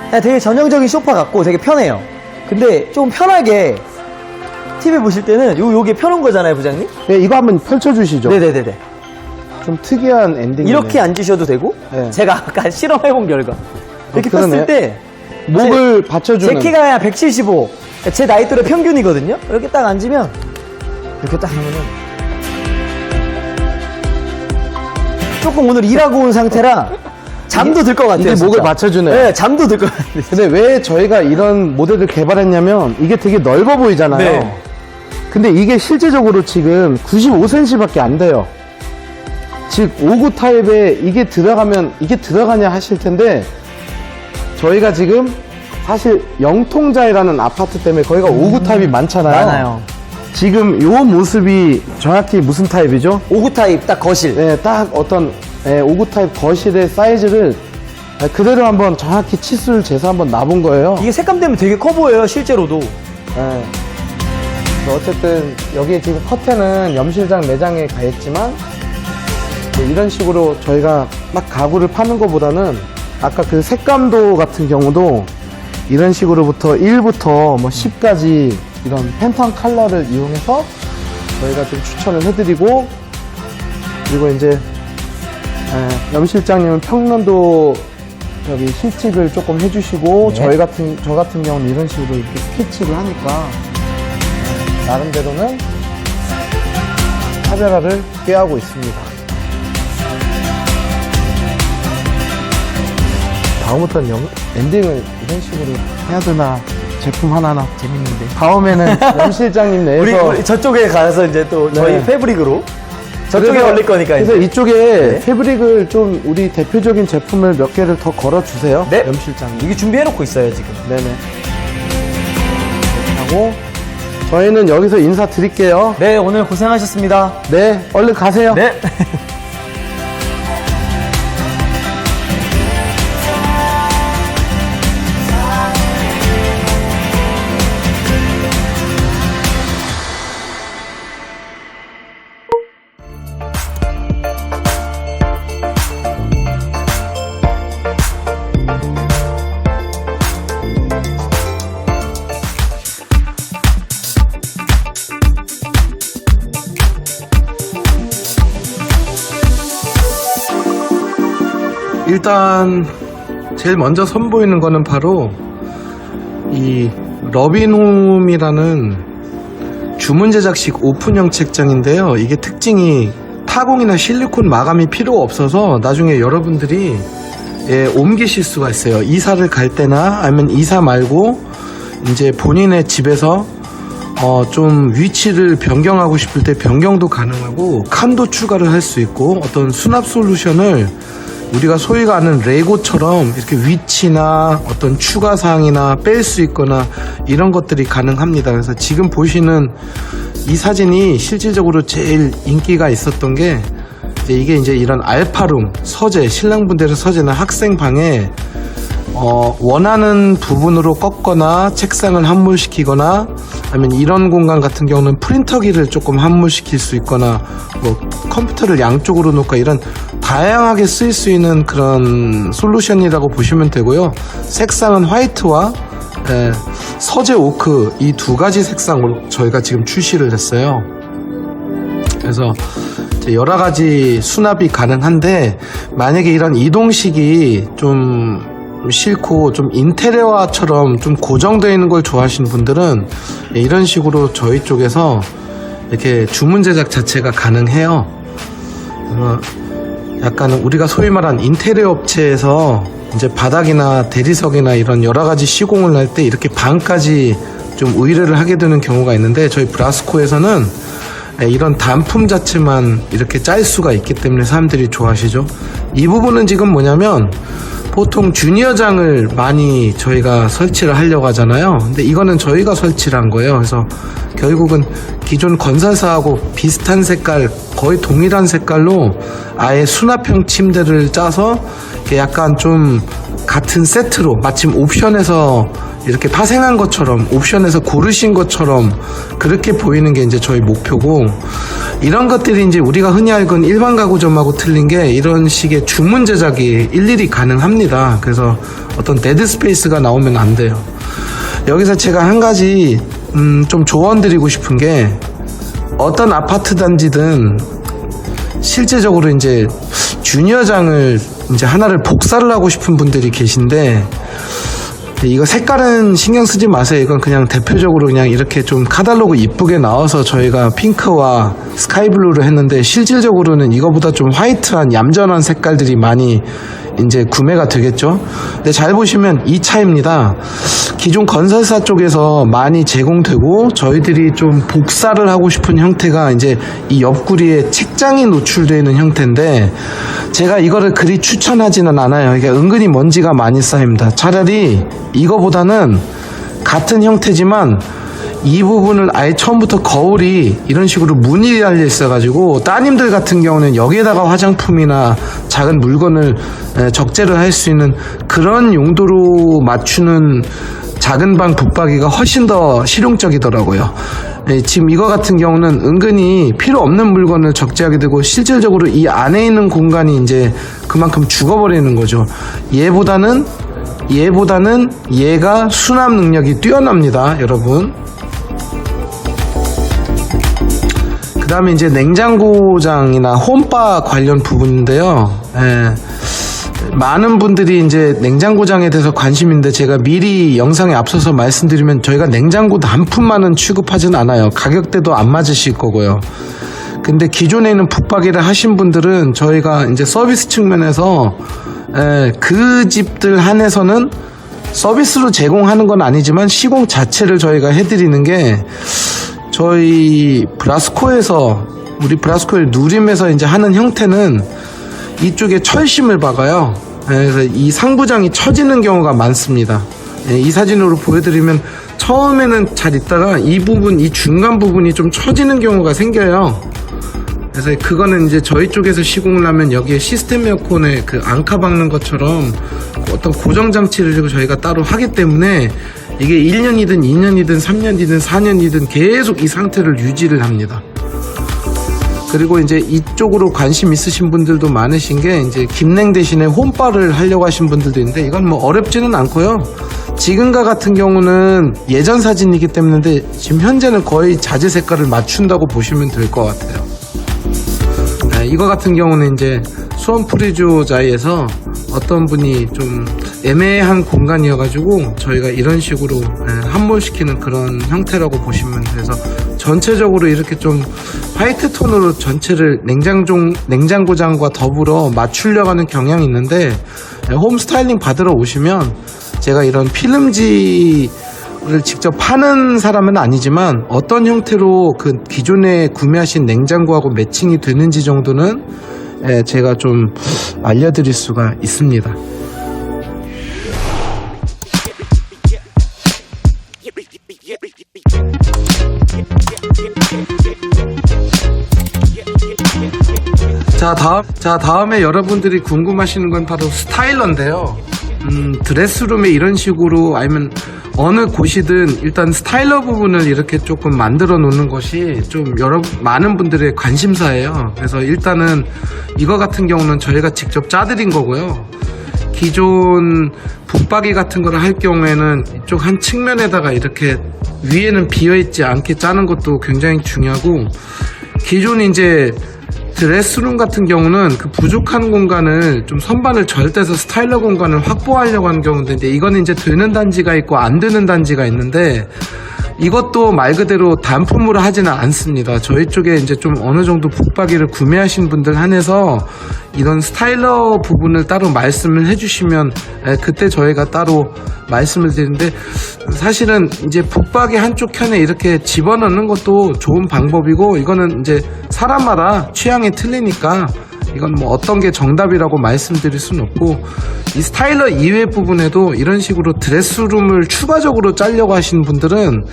그냥 되게 전형적인 소파 같고 되게 편해요. 근데 좀 편하게 TV 보실 때는 요게 펴놓은 거잖아요, 부장님? 네, 이거 한번 펼쳐주시죠. 네네네네. 좀 특이한 엔딩이네요. 이렇게 앉으셔도 되고 네. 제가 아까 실험해본 결과 이렇게 그러네. 폈을 때 목을 제 받쳐주는. 키가 175 제 나이 또래 평균이거든요. 이렇게 딱 앉으면 이렇게 딱 하면은 조금 오늘 일하고 온 상태라 잠도 들 것 같아요. 이게 목을 진짜. 받쳐주네요. 네, 잠도 들 것 같아요. 근데 왜 저희가 이런 모델을 개발했냐면 이게 되게 넓어 보이잖아요. 네. 근데 이게 실제적으로 지금 95cm밖에 안 돼요. 즉 59 타입에 이게 들어가면 이게 들어가냐 하실 텐데, 저희가 지금 사실 영통자이라는 아파트 때문에 거기가 59 타입이 많잖아요. 많아요. 지금 요 모습이 정확히 무슨 타입이죠? 59 타입 딱 거실. 네, 딱 어떤 59 타입 거실의 사이즈를 그대로 한번 정확히 치수를 재서 한번 놔본 거예요. 이게 색감 때문에 되게 커 보여요, 실제로도. 네. 어쨌든 여기에 지금 커튼은 염실장 내장에 가 있지만, 뭐 이런 식으로 저희가 막 가구를 파는 것보다는 아까 그 색감도 같은 경우도 이런 식으로부터 1부터 뭐 10까지 이런 팬텀 컬러를 이용해서 저희가 좀 추천을 해드리고, 그리고 이제 염 실장님은 평면도 저기 실측을 조금 해주시고, 네. 저 같은 경우는 이런 식으로 이렇게 스케치를 하니까 나름대로는 차별화를 꾀하고 있습니다. 다음부터는 엔딩을 이런 식으로 해야 되나, 제품 하나하나. 재밌는데. 다음에는 염 실장님 내에서 우리 저쪽에 가서 이제 또 저희 네. 패브릭으로 저쪽에 그래서- 걸릴 거니까 그래서 이제. 이쪽에 네. 패브릭을 좀 우리 대표적인 제품을 몇 개를 더 걸어주세요. 네. 염 실장님. 이게 준비해놓고 있어요, 지금. 네네. 하고 저희는 여기서 인사드릴게요. 네, 오늘 고생하셨습니다. 네, 얼른 가세요. 네. 일단 제일 먼저 선보이는 거는 바로 이 러빈홈이라는 주문 제작식 오픈형 책장인데요. 이게 특징이 타공이나 실리콘 마감이 필요 없어서 나중에 여러분들이 옮기실 수가 있어요. 이사를 갈 때나 아니면 이사 말고 이제 본인의 집에서 좀 위치를 변경하고 싶을 때 변경도 가능하고, 칸도 추가를 할 수 있고, 어떤 수납 솔루션을 우리가 소위가 아는 레고처럼 이렇게 위치나 어떤 추가 사항이나 뺄 수 있거나 이런 것들이 가능합니다. 그래서 지금 보시는 이 사진이 실질적으로 제일 인기가 있었던 게, 이게 이제 이런 알파룸, 서재, 신랑분들의 서재나 학생 방에 원하는 부분으로 꺾거나 책상을 함몰시키거나, 아니면 이런 공간 같은 경우는 프린터기를 조금 함몰시킬 수 있거나, 뭐 컴퓨터를 양쪽으로 놓을까, 이런 다양하게 쓰일 수 있는 그런 솔루션이라고 보시면 되고요. 색상은 화이트와 서재 오크, 이 두 가지 색상으로 저희가 지금 출시를 했어요. 그래서 여러 가지 수납이 가능한데, 만약에 이런 이동식이 좀 싫고 좀 인테리어처럼 좀 고정되어 있는 걸 좋아하시는 분들은 이런 식으로 저희 쪽에서 이렇게 주문 제작 자체가 가능해요. 약간 우리가 소위 말한 인테리어 업체에서 이제 바닥이나 대리석이나 이런 여러 가지 시공을 할 때 이렇게 방까지 좀 의뢰를 하게 되는 경우가 있는데, 저희 브라스코에서는 이런 단품 자체만 이렇게 짤 수가 있기 때문에 사람들이 좋아하시죠. 이 부분은 지금 뭐냐면, 보통 주니어장을 많이 저희가 설치를 하려고 하잖아요. 근데 이거는 저희가 설치를 한 거예요. 그래서 결국은 기존 건설사하고 비슷한 색깔, 거의 동일한 색깔로 아예 수납형 침대를 짜서 이렇게 약간 좀 같은 세트로, 마침 옵션에서 이렇게 파생한 것처럼, 옵션에서 고르신 것처럼 그렇게 보이는 게 이제 저희 목표고, 이런 것들이 이제 우리가 흔히 알건 일반 가구점하고 틀린 게 이런 식의 주문 제작이 일일이 가능합니다. 그래서 어떤 데드 스페이스가 나오면 안 돼요. 여기서 제가 한 가지 좀 조언 드리고 싶은 게, 어떤 아파트 단지든 실제적으로 이제 주니어장을 이제 하나를 복사를 하고 싶은 분들이 계신데, 이거 색깔은 신경 쓰지 마세요. 이건 그냥 대표적으로 그냥 이렇게 좀 카탈로그 이쁘게 나와서 저희가 핑크와 스카이블루로 했는데 실질적으로는 이거보다 좀 화이트한 얌전한 색깔들이 많이 이제 구매가 되겠죠. 근데 잘 보시면 이 차이입니다. 기존 건설사 쪽에서 많이 제공되고 저희들이 좀 복사를 하고 싶은 형태가 이제 이 옆구리에 책장이 노출되어 있는 형태인데 제가 이거를 그리 추천하지는 않아요. 이게 은근히 먼지가 많이 쌓입니다. 차라리 이거보다는 같은 형태지만 이 부분을 아예 처음부터 거울이 이런 식으로 무늬 달려 있어가지고 따님들 같은 경우는 여기에다가 화장품이나 작은 물건을 적재를 할 수 있는 그런 용도로 맞추는 작은 방 붙박이가 훨씬 더 실용적이더라고요. 지금 이거 같은 경우는 은근히 필요 없는 물건을 적재하게 되고 실질적으로 이 안에 있는 공간이 이제 그만큼 죽어버리는 거죠. 얘보다는 얘가 수납 능력이 뛰어납니다, 여러분. 그 다음에 이제 냉장고장이나 홈바 관련 부분인데요. 많은 분들이 이제 냉장고장에 대해서 관심인데 제가 미리 영상에 앞서서 말씀드리면 저희가 냉장고 단품만은 취급하진 않아요. 가격대도 안 맞으실 거고요. 근데 기존에 있는 붙박이를 하신 분들은 저희가 이제 서비스 측면에서 그 집들 한해서는 서비스로 제공하는 건 아니지만 시공 자체를 저희가 해드리는 게 저희 브라스코에서 우리 브라스코의 누림에서 이제 하는 형태는 이쪽에 철심을 박아요. 그래서 이 상부장이 처지는 경우가 많습니다. 이 사진으로 보여드리면 처음에는 잘 있다가 이 부분, 이 중간 부분이 좀 처지는 경우가 생겨요. 그래서 그거는 이제 저희 쪽에서 시공을 하면 여기에 시스템 에어컨에 그 앙카 박는 것처럼 어떤 고정 장치를 저희가 따로 하기 때문에 이게 1년이든 2년이든 3년이든 4년이든 계속 이 상태를 유지를 합니다. 그리고 이제 이쪽으로 관심 있으신 분들도 많으신 게 이제 김냉 대신에 홈바를 하려고 하신 분들도 있는데 이건 뭐 어렵지는 않고요. 지금과 같은 경우는 예전 사진이기 때문에 지금 현재는 거의 자재 색깔을 맞춘다고 보시면 될 것 같아요. 이거 같은 경우는 이제 수원 프리조자이에서 어떤 분이 좀 애매한 공간이어가지고 저희가 이런 식으로 함몰시키는 그런 형태라고 보시면 돼서 전체적으로 이렇게 좀 화이트 톤으로 전체를 냉장고장과 더불어 맞추려고 하는 경향이 있는데 홈 스타일링 받으러 오시면 제가 이런 필름지를 직접 파는 사람은 아니지만 어떤 형태로 그 기존에 구매하신 냉장고하고 매칭이 되는지 정도는 제가 좀 알려드릴 수가 있습니다. 자, 다음에 여러분들이 궁금하시는 건 바로 스타일러인데요. 드레스룸에 이런 식으로 아니면 어느 곳이든 일단 스타일러 부분을 이렇게 조금 만들어 놓는 것이 좀 많은 분들의 관심사예요. 그래서 일단은 이거 같은 경우는 저희가 직접 짜드린 거고요. 기존 붙박이 같은 걸 할 경우에는 이쪽 한 측면에다가 이렇게 위에는 비어있지 않게 짜는 것도 굉장히 중요하고, 기존 이제 드레스룸 같은 경우는 그 부족한 공간을 좀 선반을 절대서 스타일러 공간을 확보하려고 하는 경우인데, 이거는 이제 되는 단지가 있고 안 되는 단지가 있는데, 이것도 말 그대로 단품으로 하지는 않습니다. 저희 쪽에 이제 좀 어느 정도 붙박이를 구매하신 분들 한해서 이런 스타일러 부분을 따로 말씀을 해주시면 그때 저희가 따로 말씀을 드리는데, 사실은 이제 붙박이 한쪽 켠에 이렇게 집어넣는 것도 좋은 방법이고, 이거는 이제 사람마다 취향이 틀리니까 이건 뭐 어떤 게 정답이라고 말씀드릴 수는 없고, 이 스타일러 이외 부분에도 이런 식으로 드레스룸을 추가적으로 짜려고 하시는 분들은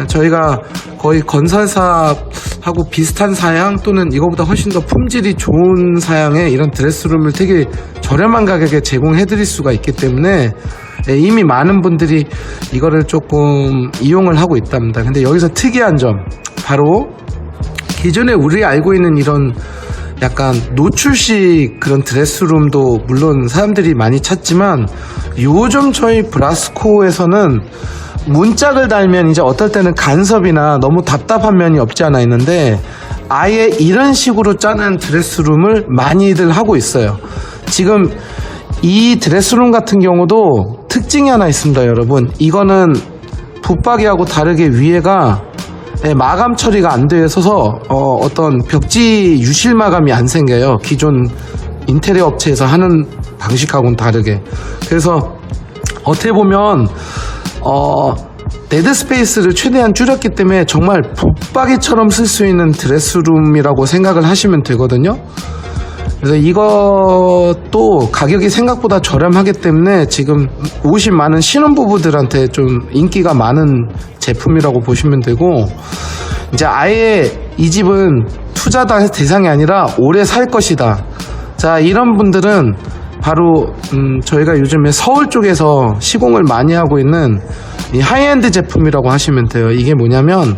저희가 거의 건설사하고 비슷한 사양 또는 이거보다 훨씬 더 품질이 좋은 사양의 이런 드레스룸을 되게 저렴한 가격에 제공해 드릴 수가 있기 때문에 이미 많은 분들이 이거를 조금 이용을 하고 있답니다. 근데 여기서 특이한 점, 바로 기존에 우리 알고 있는 이런 약간 노출식 그런 드레스룸도 물론 사람들이 많이 찾지만, 요즘 저희 브라스코에서는 문짝을 달면 이제 어떨 때는 간섭이나 너무 답답한 면이 없지 않아 있는데, 아예 이런 식으로 짜는 드레스룸을 많이들 하고 있어요. 지금 이 드레스룸 같은 경우도 특징이 하나 있습니다, 여러분. 이거는 붙박이하고 다르게 위에가 마감 처리가 안 되어 있어서 어떤 벽지 유실 마감이 안 생겨요. 기존 인테리어 업체에서 하는 방식하고는 다르게. 그래서 어떻게 보면 데드 스페이스를 최대한 줄였기 때문에 정말 붙박이처럼 쓸 수 있는 드레스룸이라고 생각을 하시면 되거든요. 그래서 이것도 가격이 생각보다 저렴하기 때문에 지금 오신 많은 신혼부부들한테 좀 인기가 많은 제품이라고 보시면 되고, 이제 아예 이 집은 투자 대상이 아니라 오래 살 것이다. 자, 이런 분들은 바로 저희가 요즘에 서울 쪽에서 시공을 많이 하고 있는 이 하이엔드 제품이라고 하시면 돼요. 이게 뭐냐면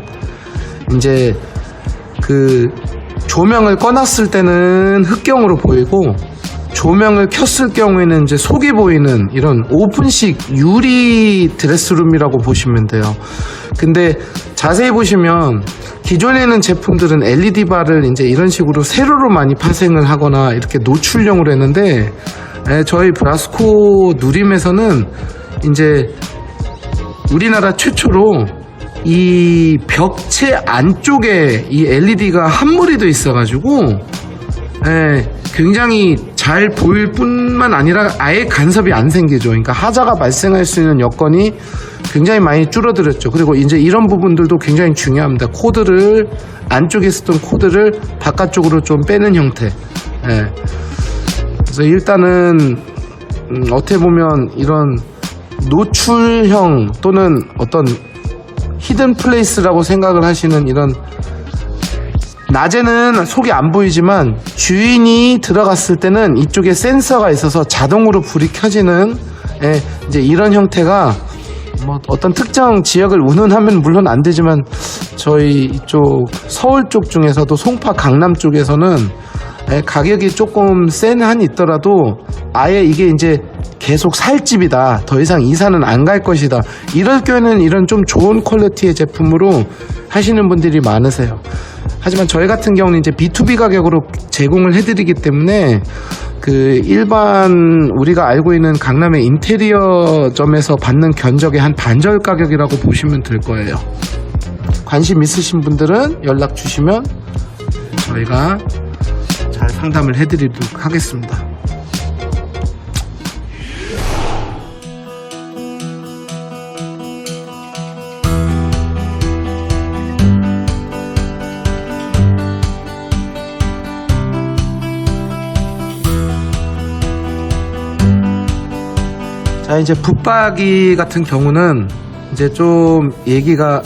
이제 그 조명을 꺼놨을 때는 흑경으로 보이고 조명을 켰을 경우에는 이제 속이 보이는 이런 오픈식 유리 드레스룸이라고 보시면 돼요. 근데 자세히 보시면 기존에 있는 제품들은 LED 바를 이제 이런 식으로 세로로 많이 파생을 하거나 이렇게 노출형으로 했는데, 저희 브라스코 누림에서는 이제 우리나라 최초로 이 벽체 안쪽에 이 LED가 한 무리도 있어가지고 굉장히 잘 보일 뿐만 아니라 아예 간섭이 안 생기죠. 그러니까 하자가 발생할 수 있는 여건이 굉장히 많이 줄어들었죠. 그리고 이제 이런 부분들도 굉장히 중요합니다. 코드를 안쪽에 있었던 코드를 바깥쪽으로 좀 빼는 형태. 그래서 일단은 어떻게 보면 이런 노출형 또는 어떤 히든 플레이스라고 생각을 하시는 이런, 낮에는 속이 안 보이지만 주인이 들어갔을 때는 이쪽에 센서가 있어서 자동으로 불이 켜지는 이제 이런 형태가 뭐 어떤 특정 지역을 운운하면 물론 안 되지만 저희 이쪽 서울 쪽 중에서도 송파 강남 쪽에서는 가격이 조금 센 한이 있더라도 아예 이게 이제 계속 살 집이다, 더 이상 이사는 안 갈 것이다, 이럴 경우에는 이런 좀 좋은 퀄리티의 제품으로 하시는 분들이 많으세요. 하지만 저희 같은 경우는 이제 B2B 가격으로 제공을 해드리기 때문에 그 일반 우리가 알고 있는 강남의 인테리어점에서 받는 견적의 한 반절 가격이라고 보시면 될 거예요. 관심 있으신 분들은 연락 주시면 저희가 잘 상담을 해드리도록 하겠습니다. 자, 이제 붙박이 같은 경우는 이제 좀 얘기가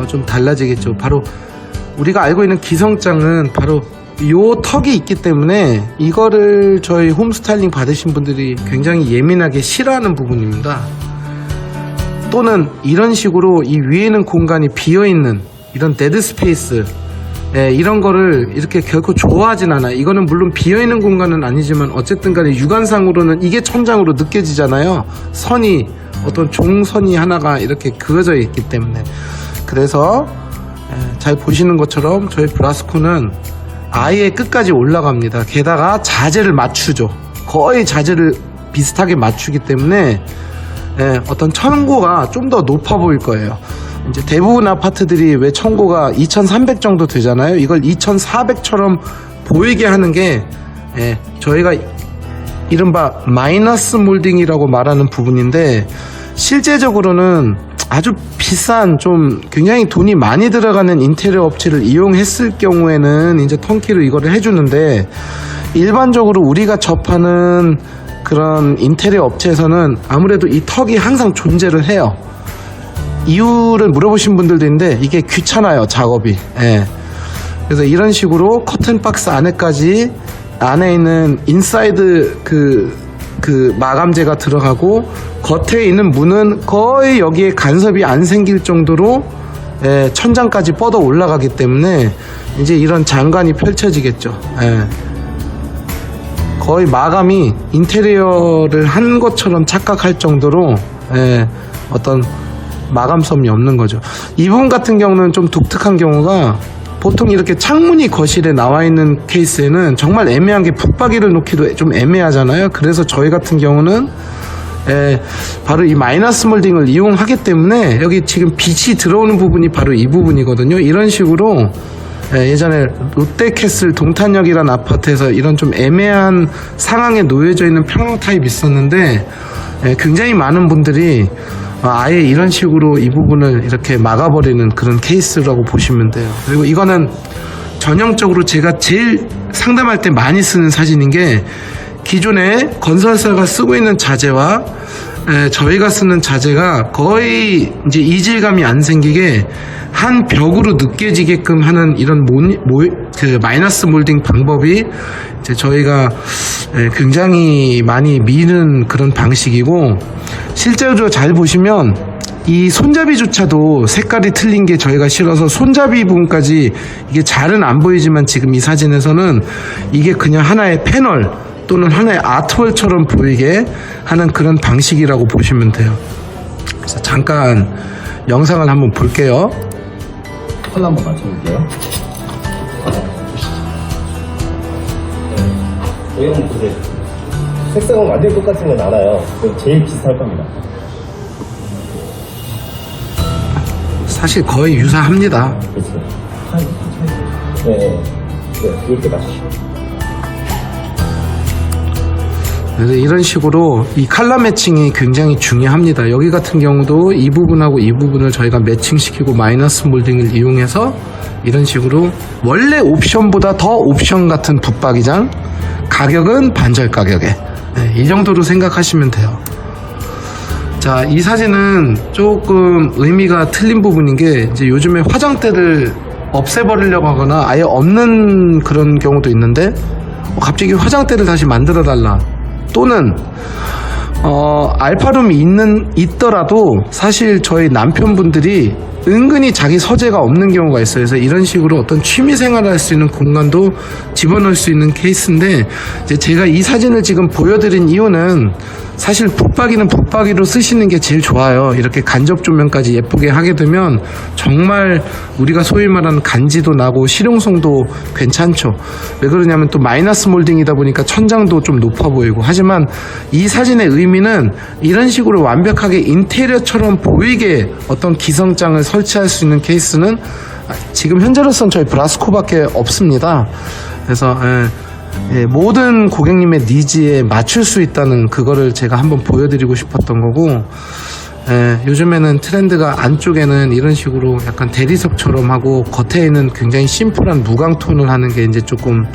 좀 달라지겠죠. 바로 우리가 알고 있는 기성장은 바로 요 턱이 있기 때문에 이거를 저희 홈스타일링 받으신 분들이 굉장히 예민하게 싫어하는 부분입니다. 또는 이런 식으로 이 위에는 공간이 비어있는 이런 데드 스페이스, 이런 거를 이렇게 결코 좋아하진 않아요. 이거는 물론 비어있는 공간은 아니지만 어쨌든 간에 육안상으로는 이게 천장으로 느껴지잖아요. 선이, 어떤 종선이 하나가 이렇게 그어져 있기 때문에. 그래서 잘 보시는 것처럼 저희 브라스코는 아예 끝까지 올라갑니다. 게다가 자재를 맞추죠. 거의 자재를 비슷하게 맞추기 때문에 어떤 천고가 좀 더 높아 보일 거예요. 이제 대부분 아파트들이 왜 천고가 2300 정도 되잖아요. 이걸 2400처럼 보이게 하는 게 저희가 이른바 마이너스 몰딩이라고 말하는 부분인데, 실제적으로는 아주 비싼, 좀 굉장히 돈이 많이 들어가는 인테리어 업체를 이용했을 경우에는 이제 턴키로 이거를 해주는데, 일반적으로 우리가 접하는 그런 인테리어 업체에서는 아무래도 이 턱이 항상 존재를 해요. 이유를 물어보신 분들도 있는데 이게 귀찮아요, 작업이. 그래서 이런 식으로 커튼박스 안에까지, 안에 있는 인사이드 그 마감재가 들어가고 겉에 있는 문은 거의 여기에 간섭이 안 생길 정도로 천장까지 뻗어 올라가기 때문에 이제 이런 장관이 펼쳐지겠죠. 거의 마감이 인테리어를 한 것처럼 착각할 정도로 어떤 마감섬이 없는 거죠. 이 부분 같은 경우는 좀 독특한 경우가, 보통 이렇게 창문이 거실에 나와 있는 케이스에는 정말 애매한 게 붙박이를 놓기도 좀 애매하잖아요. 그래서 저희 같은 경우는 바로 이 마이너스 몰딩을 이용하기 때문에 여기 지금 빛이 들어오는 부분이 바로 이 부분이거든요. 이런 식으로 예전에 롯데캐슬 동탄역이라는 아파트에서 이런 좀 애매한 상황에 놓여져 있는 평형 타입이 있었는데 굉장히 많은 분들이 아예 이런 식으로 이 부분을 이렇게 막아버리는 그런 케이스라고 보시면 돼요. 그리고 이거는 전형적으로 제가 제일 상담할 때 많이 쓰는 사진인 게 기존에 건설사가 쓰고 있는 자재와 저희가 쓰는 자재가 거의 이제 이질감이 안 생기게 한 벽으로 느껴지게끔 하는 이런 그 마이너스 몰딩 방법이 이제 저희가 굉장히 많이 미는 그런 방식이고, 실제로 잘 보시면 이 손잡이조차도 색깔이 틀린 게 저희가 싫어서 손잡이 부분까지 이게 잘은 안 보이지만 지금 이 사진에서는 이게 그냥 하나의 패널 또는 하나의 아트월처럼 보이게 하는 그런 방식이라고 보시면 돼요. 그래서 잠깐 영상을 한번 볼게요. 컬러 한번 맞춰볼게요. 외형 보세요. 색상은 완전히 똑같은 건 알아요. 그건 제일 비슷할 겁니다. 사실 거의 유사합니다. 그렇죠. 네, 이렇게 맞추시죠. 그래서 이런 식으로 이 컬러 매칭이 굉장히 중요합니다. 여기 같은 경우도 이 부분하고 이 부분을 저희가 매칭시키고 마이너스 몰딩을 이용해서 이런 식으로 원래 옵션보다 더 옵션 같은 붙박이장, 가격은 반절 가격에, 이 정도로 생각하시면 돼요. 자, 이 사진은 조금 의미가 틀린 부분인 게 이제 요즘에 화장대를 없애버리려고 하거나 아예 없는 그런 경우도 있는데 갑자기 화장대를 다시 만들어 달라, 또는 알파룸이 있더라도 사실 저희 남편분들이 은근히 자기 서재가 없는 경우가 있어요. 그래서 이런 식으로 어떤 취미 생활을 할 수 있는 공간도 집어넣을 수 있는 케이스인데, 이제 제가 이 사진을 지금 보여드린 이유는 사실 붙박이는 붙박이로 쓰시는 게 제일 좋아요. 이렇게 간접 조명까지 예쁘게 하게 되면 정말 우리가 소위 말하는 간지도 나고 실용성도 괜찮죠. 왜 그러냐면 또 마이너스 몰딩이다 보니까 천장도 좀 높아 보이고, 하지만 이 사진의 의미는 이런 식으로 완벽하게 인테리어처럼 보이게 어떤 기성장을 설치할 수 있는 케이스는 지금 현재로서는 저희 브라스코밖에 없습니다. 그래서 모든 고객님의 니즈에 맞출 수 있다는 그거를 제가 한번 보여드리고 싶었던 거고, 요즘에는 트렌드가 안쪽에는 이런 식으로 약간 대리석처럼 하고 겉에는 굉장히 심플한 무광톤을 하는 게 이제 조금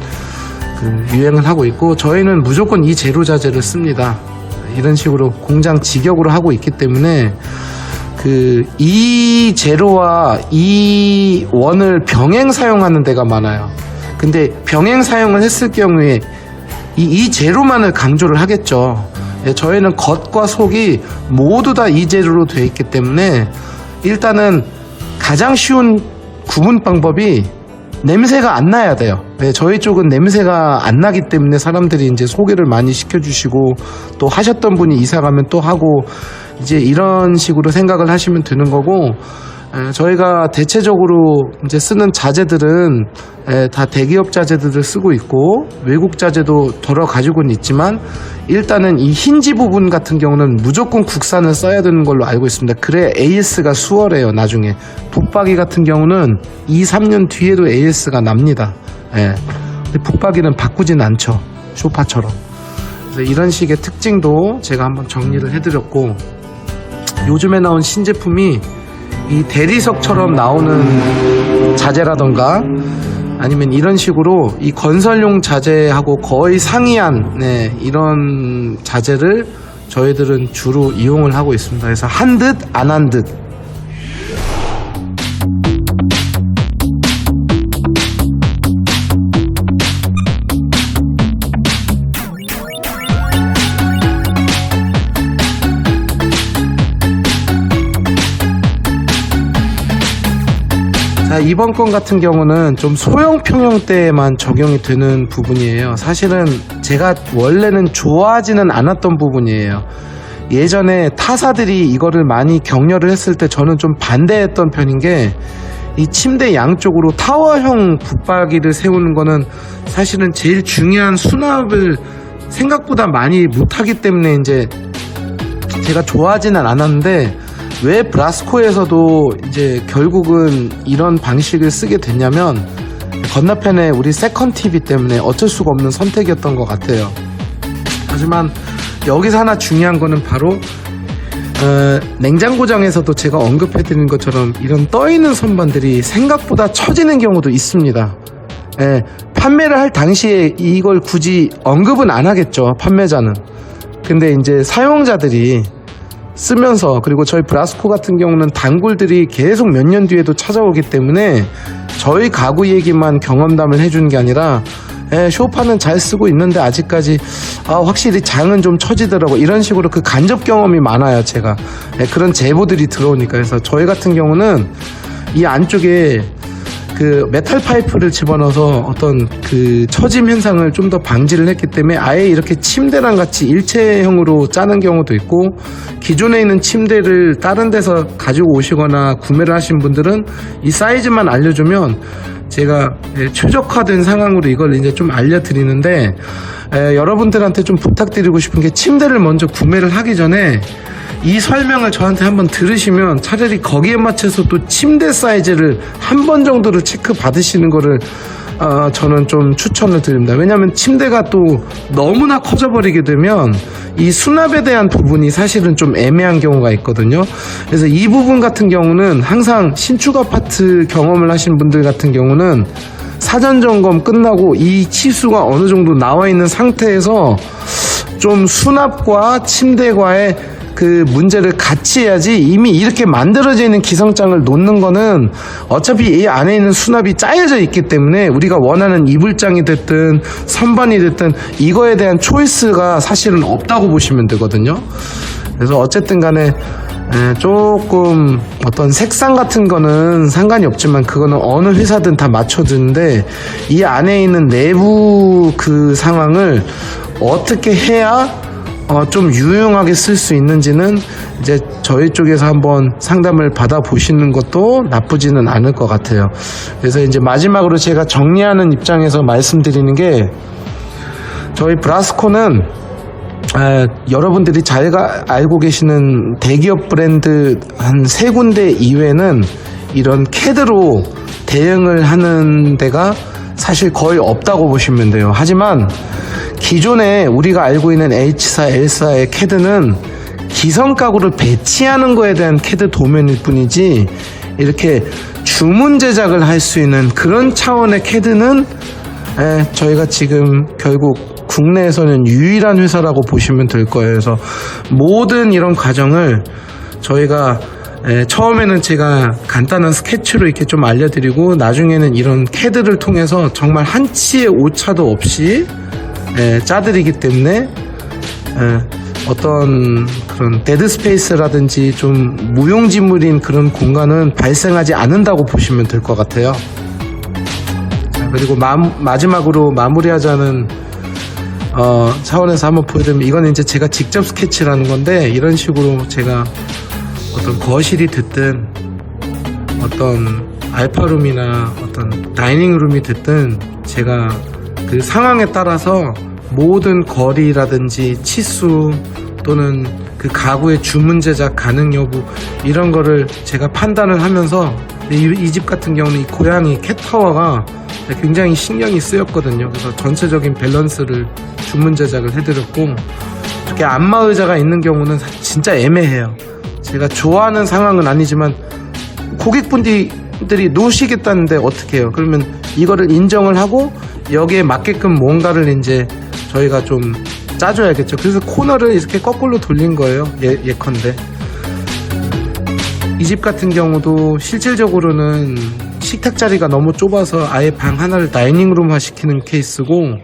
유행을 하고 있고, 저희는 무조건 이 제로 자재를 씁니다. 이런 식으로 공장 직역으로 하고 있기 때문에 이 제로와 이 원을 병행 사용하는 데가 많아요. 근데 병행 사용을 했을 경우에 이 제로만을 강조를 하겠죠. 저희는 겉과 속이 모두 다 이 제로로 되어 있기 때문에 일단은 가장 쉬운 구분 방법이 냄새가 안 나야 돼요. 저희 쪽은 냄새가 안 나기 때문에 사람들이 이제 소개를 많이 시켜주시고, 또 하셨던 분이 이사 가면 또 하고, 이제 이런 식으로 생각을 하시면 되는 거고, 저희가 대체적으로 이제 쓰는 자재들은 다 대기업 자재들을 쓰고 있고 외국 자재도 덜어 가지고는 있지만, 일단은 이 힌지 부분 같은 경우는 무조건 국산을 써야 되는 걸로 알고 있습니다. 그래 AS가 수월해요. 나중에 붙박이 같은 경우는 2, 3년 뒤에도 AS가 납니다. 근데 붙박이는 바꾸진 않죠, 소파처럼. 그래서 이런 식의 특징도 제가 한번 정리를 해드렸고, 요즘에 나온 신제품이 이 대리석처럼 나오는 자재라던가 아니면 이런 식으로 이 건설용 자재하고 거의 상이한 이런 자재를 저희들은 주로 이용을 하고 있습니다. 그래서 한 듯 안 한 듯. 자, 이번 건 같은 경우는 좀 소형 평형대에만 적용이 되는 부분이에요. 사실은 제가 원래는 좋아하지는 않았던 부분이에요. 예전에 타사들이 이거를 많이 격려를 했을 때 저는 좀 반대했던 편인 게, 이 침대 양쪽으로 타워형 붙박이를 세우는 거는 사실은 제일 중요한 수납을 생각보다 많이 못하기 때문에 이제 제가 좋아하지는 않았는데 왜 브라스코에서도 이제 결국은 이런 방식을 쓰게 됐냐면 건너편에 우리 세컨 TV 때문에 어쩔 수가 없는 선택이었던 것 같아요. 하지만 여기서 하나 중요한 거는 바로 냉장고장에서도 제가 언급해드린 것처럼 이런 떠있는 선반들이 생각보다 처지는 경우도 있습니다. 예, 판매를 할 당시에 이걸 굳이 언급은 안 하겠죠, 판매자는. 근데 이제 사용자들이 쓰면서, 그리고 저희 브라스코 같은 경우는 단골들이 계속 몇 년 뒤에도 찾아오기 때문에 저희 가구 얘기만 경험담을 해주는 게 아니라 쇼파는 잘 쓰고 있는데 아직까지 확실히 장은 좀 처지더라고, 이런 식으로 그 간접 경험이 많아요. 제가 그런 제보들이 들어오니까. 그래서 저희 같은 경우는 이 안쪽에 그 메탈 파이프를 집어넣어서 어떤 그 처짐 현상을 좀 더 방지를 했기 때문에 아예 이렇게 침대랑 같이 일체형으로 짜는 경우도 있고, 기존에 있는 침대를 다른 데서 가지고 오시거나 구매를 하신 분들은 이 사이즈만 알려주면 제가 최적화된 상황으로 이걸 이제 좀 알려드리는데, 여러분들한테 좀 부탁드리고 싶은 게 침대를 먼저 구매를 하기 전에 이 설명을 저한테 한번 들으시면 차라리 거기에 맞춰서 또 침대 사이즈를 한 번 정도를 체크 받으시는 거를 저는 좀 추천을 드립니다. 왜냐하면 침대가 또 너무나 커져버리게 되면 이 수납에 대한 부분이 사실은 좀 애매한 경우가 있거든요. 그래서 이 부분 같은 경우는 항상 신축 아파트 경험을 하신 분들 같은 경우는 사전 점검 끝나고 이 치수가 어느 정도 나와 있는 상태에서 좀 수납과 침대과의 그 문제를 같이 해야지, 이미 이렇게 만들어져 있는 기성장을 놓는 거는 어차피 이 안에 있는 수납이 짜여져 있기 때문에 우리가 원하는 이불장이 됐든 선반이 됐든 이거에 대한 초이스가 사실은 없다고 보시면 되거든요. 그래서 어쨌든 간에 조금 어떤 색상 같은 거는 상관이 없지만 그거는 어느 회사든 다 맞춰주는데, 이 안에 있는 내부 그 상황을 어떻게 해야 좀 유용하게 쓸 수 있는지는 이제 저희 쪽에서 한번 상담을 받아 보시는 것도 나쁘지는 않을 것 같아요. 그래서 이제 마지막으로 제가 정리하는 입장에서 말씀드리는 게, 저희 브라스코는 여러분들이 잘 알고 계시는 대기업 브랜드 한 3군데 이외에는 이런 캐드로 대응을 하는 데가 사실 거의 없다고 보시면 돼요. 하지만 기존에 우리가 알고 있는 H사, L사의 캐드는 기성 가구를 배치하는 거에 대한 캐드 도면일 뿐이지, 이렇게 주문 제작을 할 수 있는 그런 차원의 캐드는 저희가 지금 결국 국내에서는 유일한 회사라고 보시면 될 거예요. 그래서 모든 이런 과정을 저희가 처음에는 제가 간단한 스케치로 이렇게 좀 알려드리고, 나중에는 이런 캐드를 통해서 정말 한치의 오차도 없이 짜드리기 때문에 어떤 그런 데드 스페이스라든지 좀 무용지물인 그런 공간은 발생하지 않는다고 보시면 될 것 같아요. 자, 그리고 마지막으로 마무리하자는 차원에서 한번 보여드리면, 이건 이제 제가 직접 스케치라는 건데, 이런 식으로 제가 어떤 거실이 됐든 어떤 알파룸이나 어떤 다이닝룸이 됐든 제가 그 상황에 따라서 모든 거리라든지 치수 또는 그 가구의 주문 제작 가능 여부, 이런 거를 제가 판단을 하면서, 이 집 같은 경우는 이 고양이 캣타워가 굉장히 신경이 쓰였거든요. 그래서 전체적인 밸런스를 주문 제작을 해드렸고, 이렇게 안마 의자가 있는 경우는 진짜 애매해요. 제가 좋아하는 상황은 아니지만 고객분들이 놓으시겠다는데 어떻게 해요? 그러면 이거를 인정을 하고 여기에 맞게끔 뭔가를 이제 저희가 좀 짜줘야겠죠. 그래서 코너를 이렇게 거꾸로 돌린 거예요. 예컨대 이 집 같은 경우도 실질적으로는 식탁 자리가 너무 좁아서 아예 방 하나를 다이닝룸화 시키는 케이스고,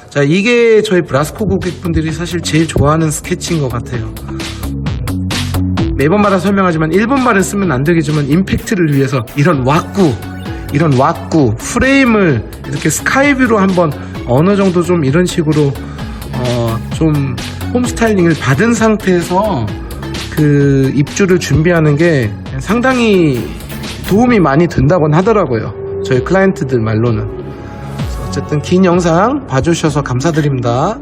자, 이게 저희 브라스코 고객분들이 사실 제일 좋아하는 스케치인 것 같아요. 매번마다 설명하지만 일본말을 쓰면 안 되겠지만 임팩트를 위해서 이런 왁구 프레임을 이렇게 스카이뷰로 한번 어느 정도 좀 이런 식으로 좀 홈스타일링을 받은 상태에서 그 입주를 준비하는 게 상당히 도움이 많이 된다곤 하더라고요. 저희 클라이언트들 말로는. 어쨌든 긴 영상 봐주셔서 감사드립니다.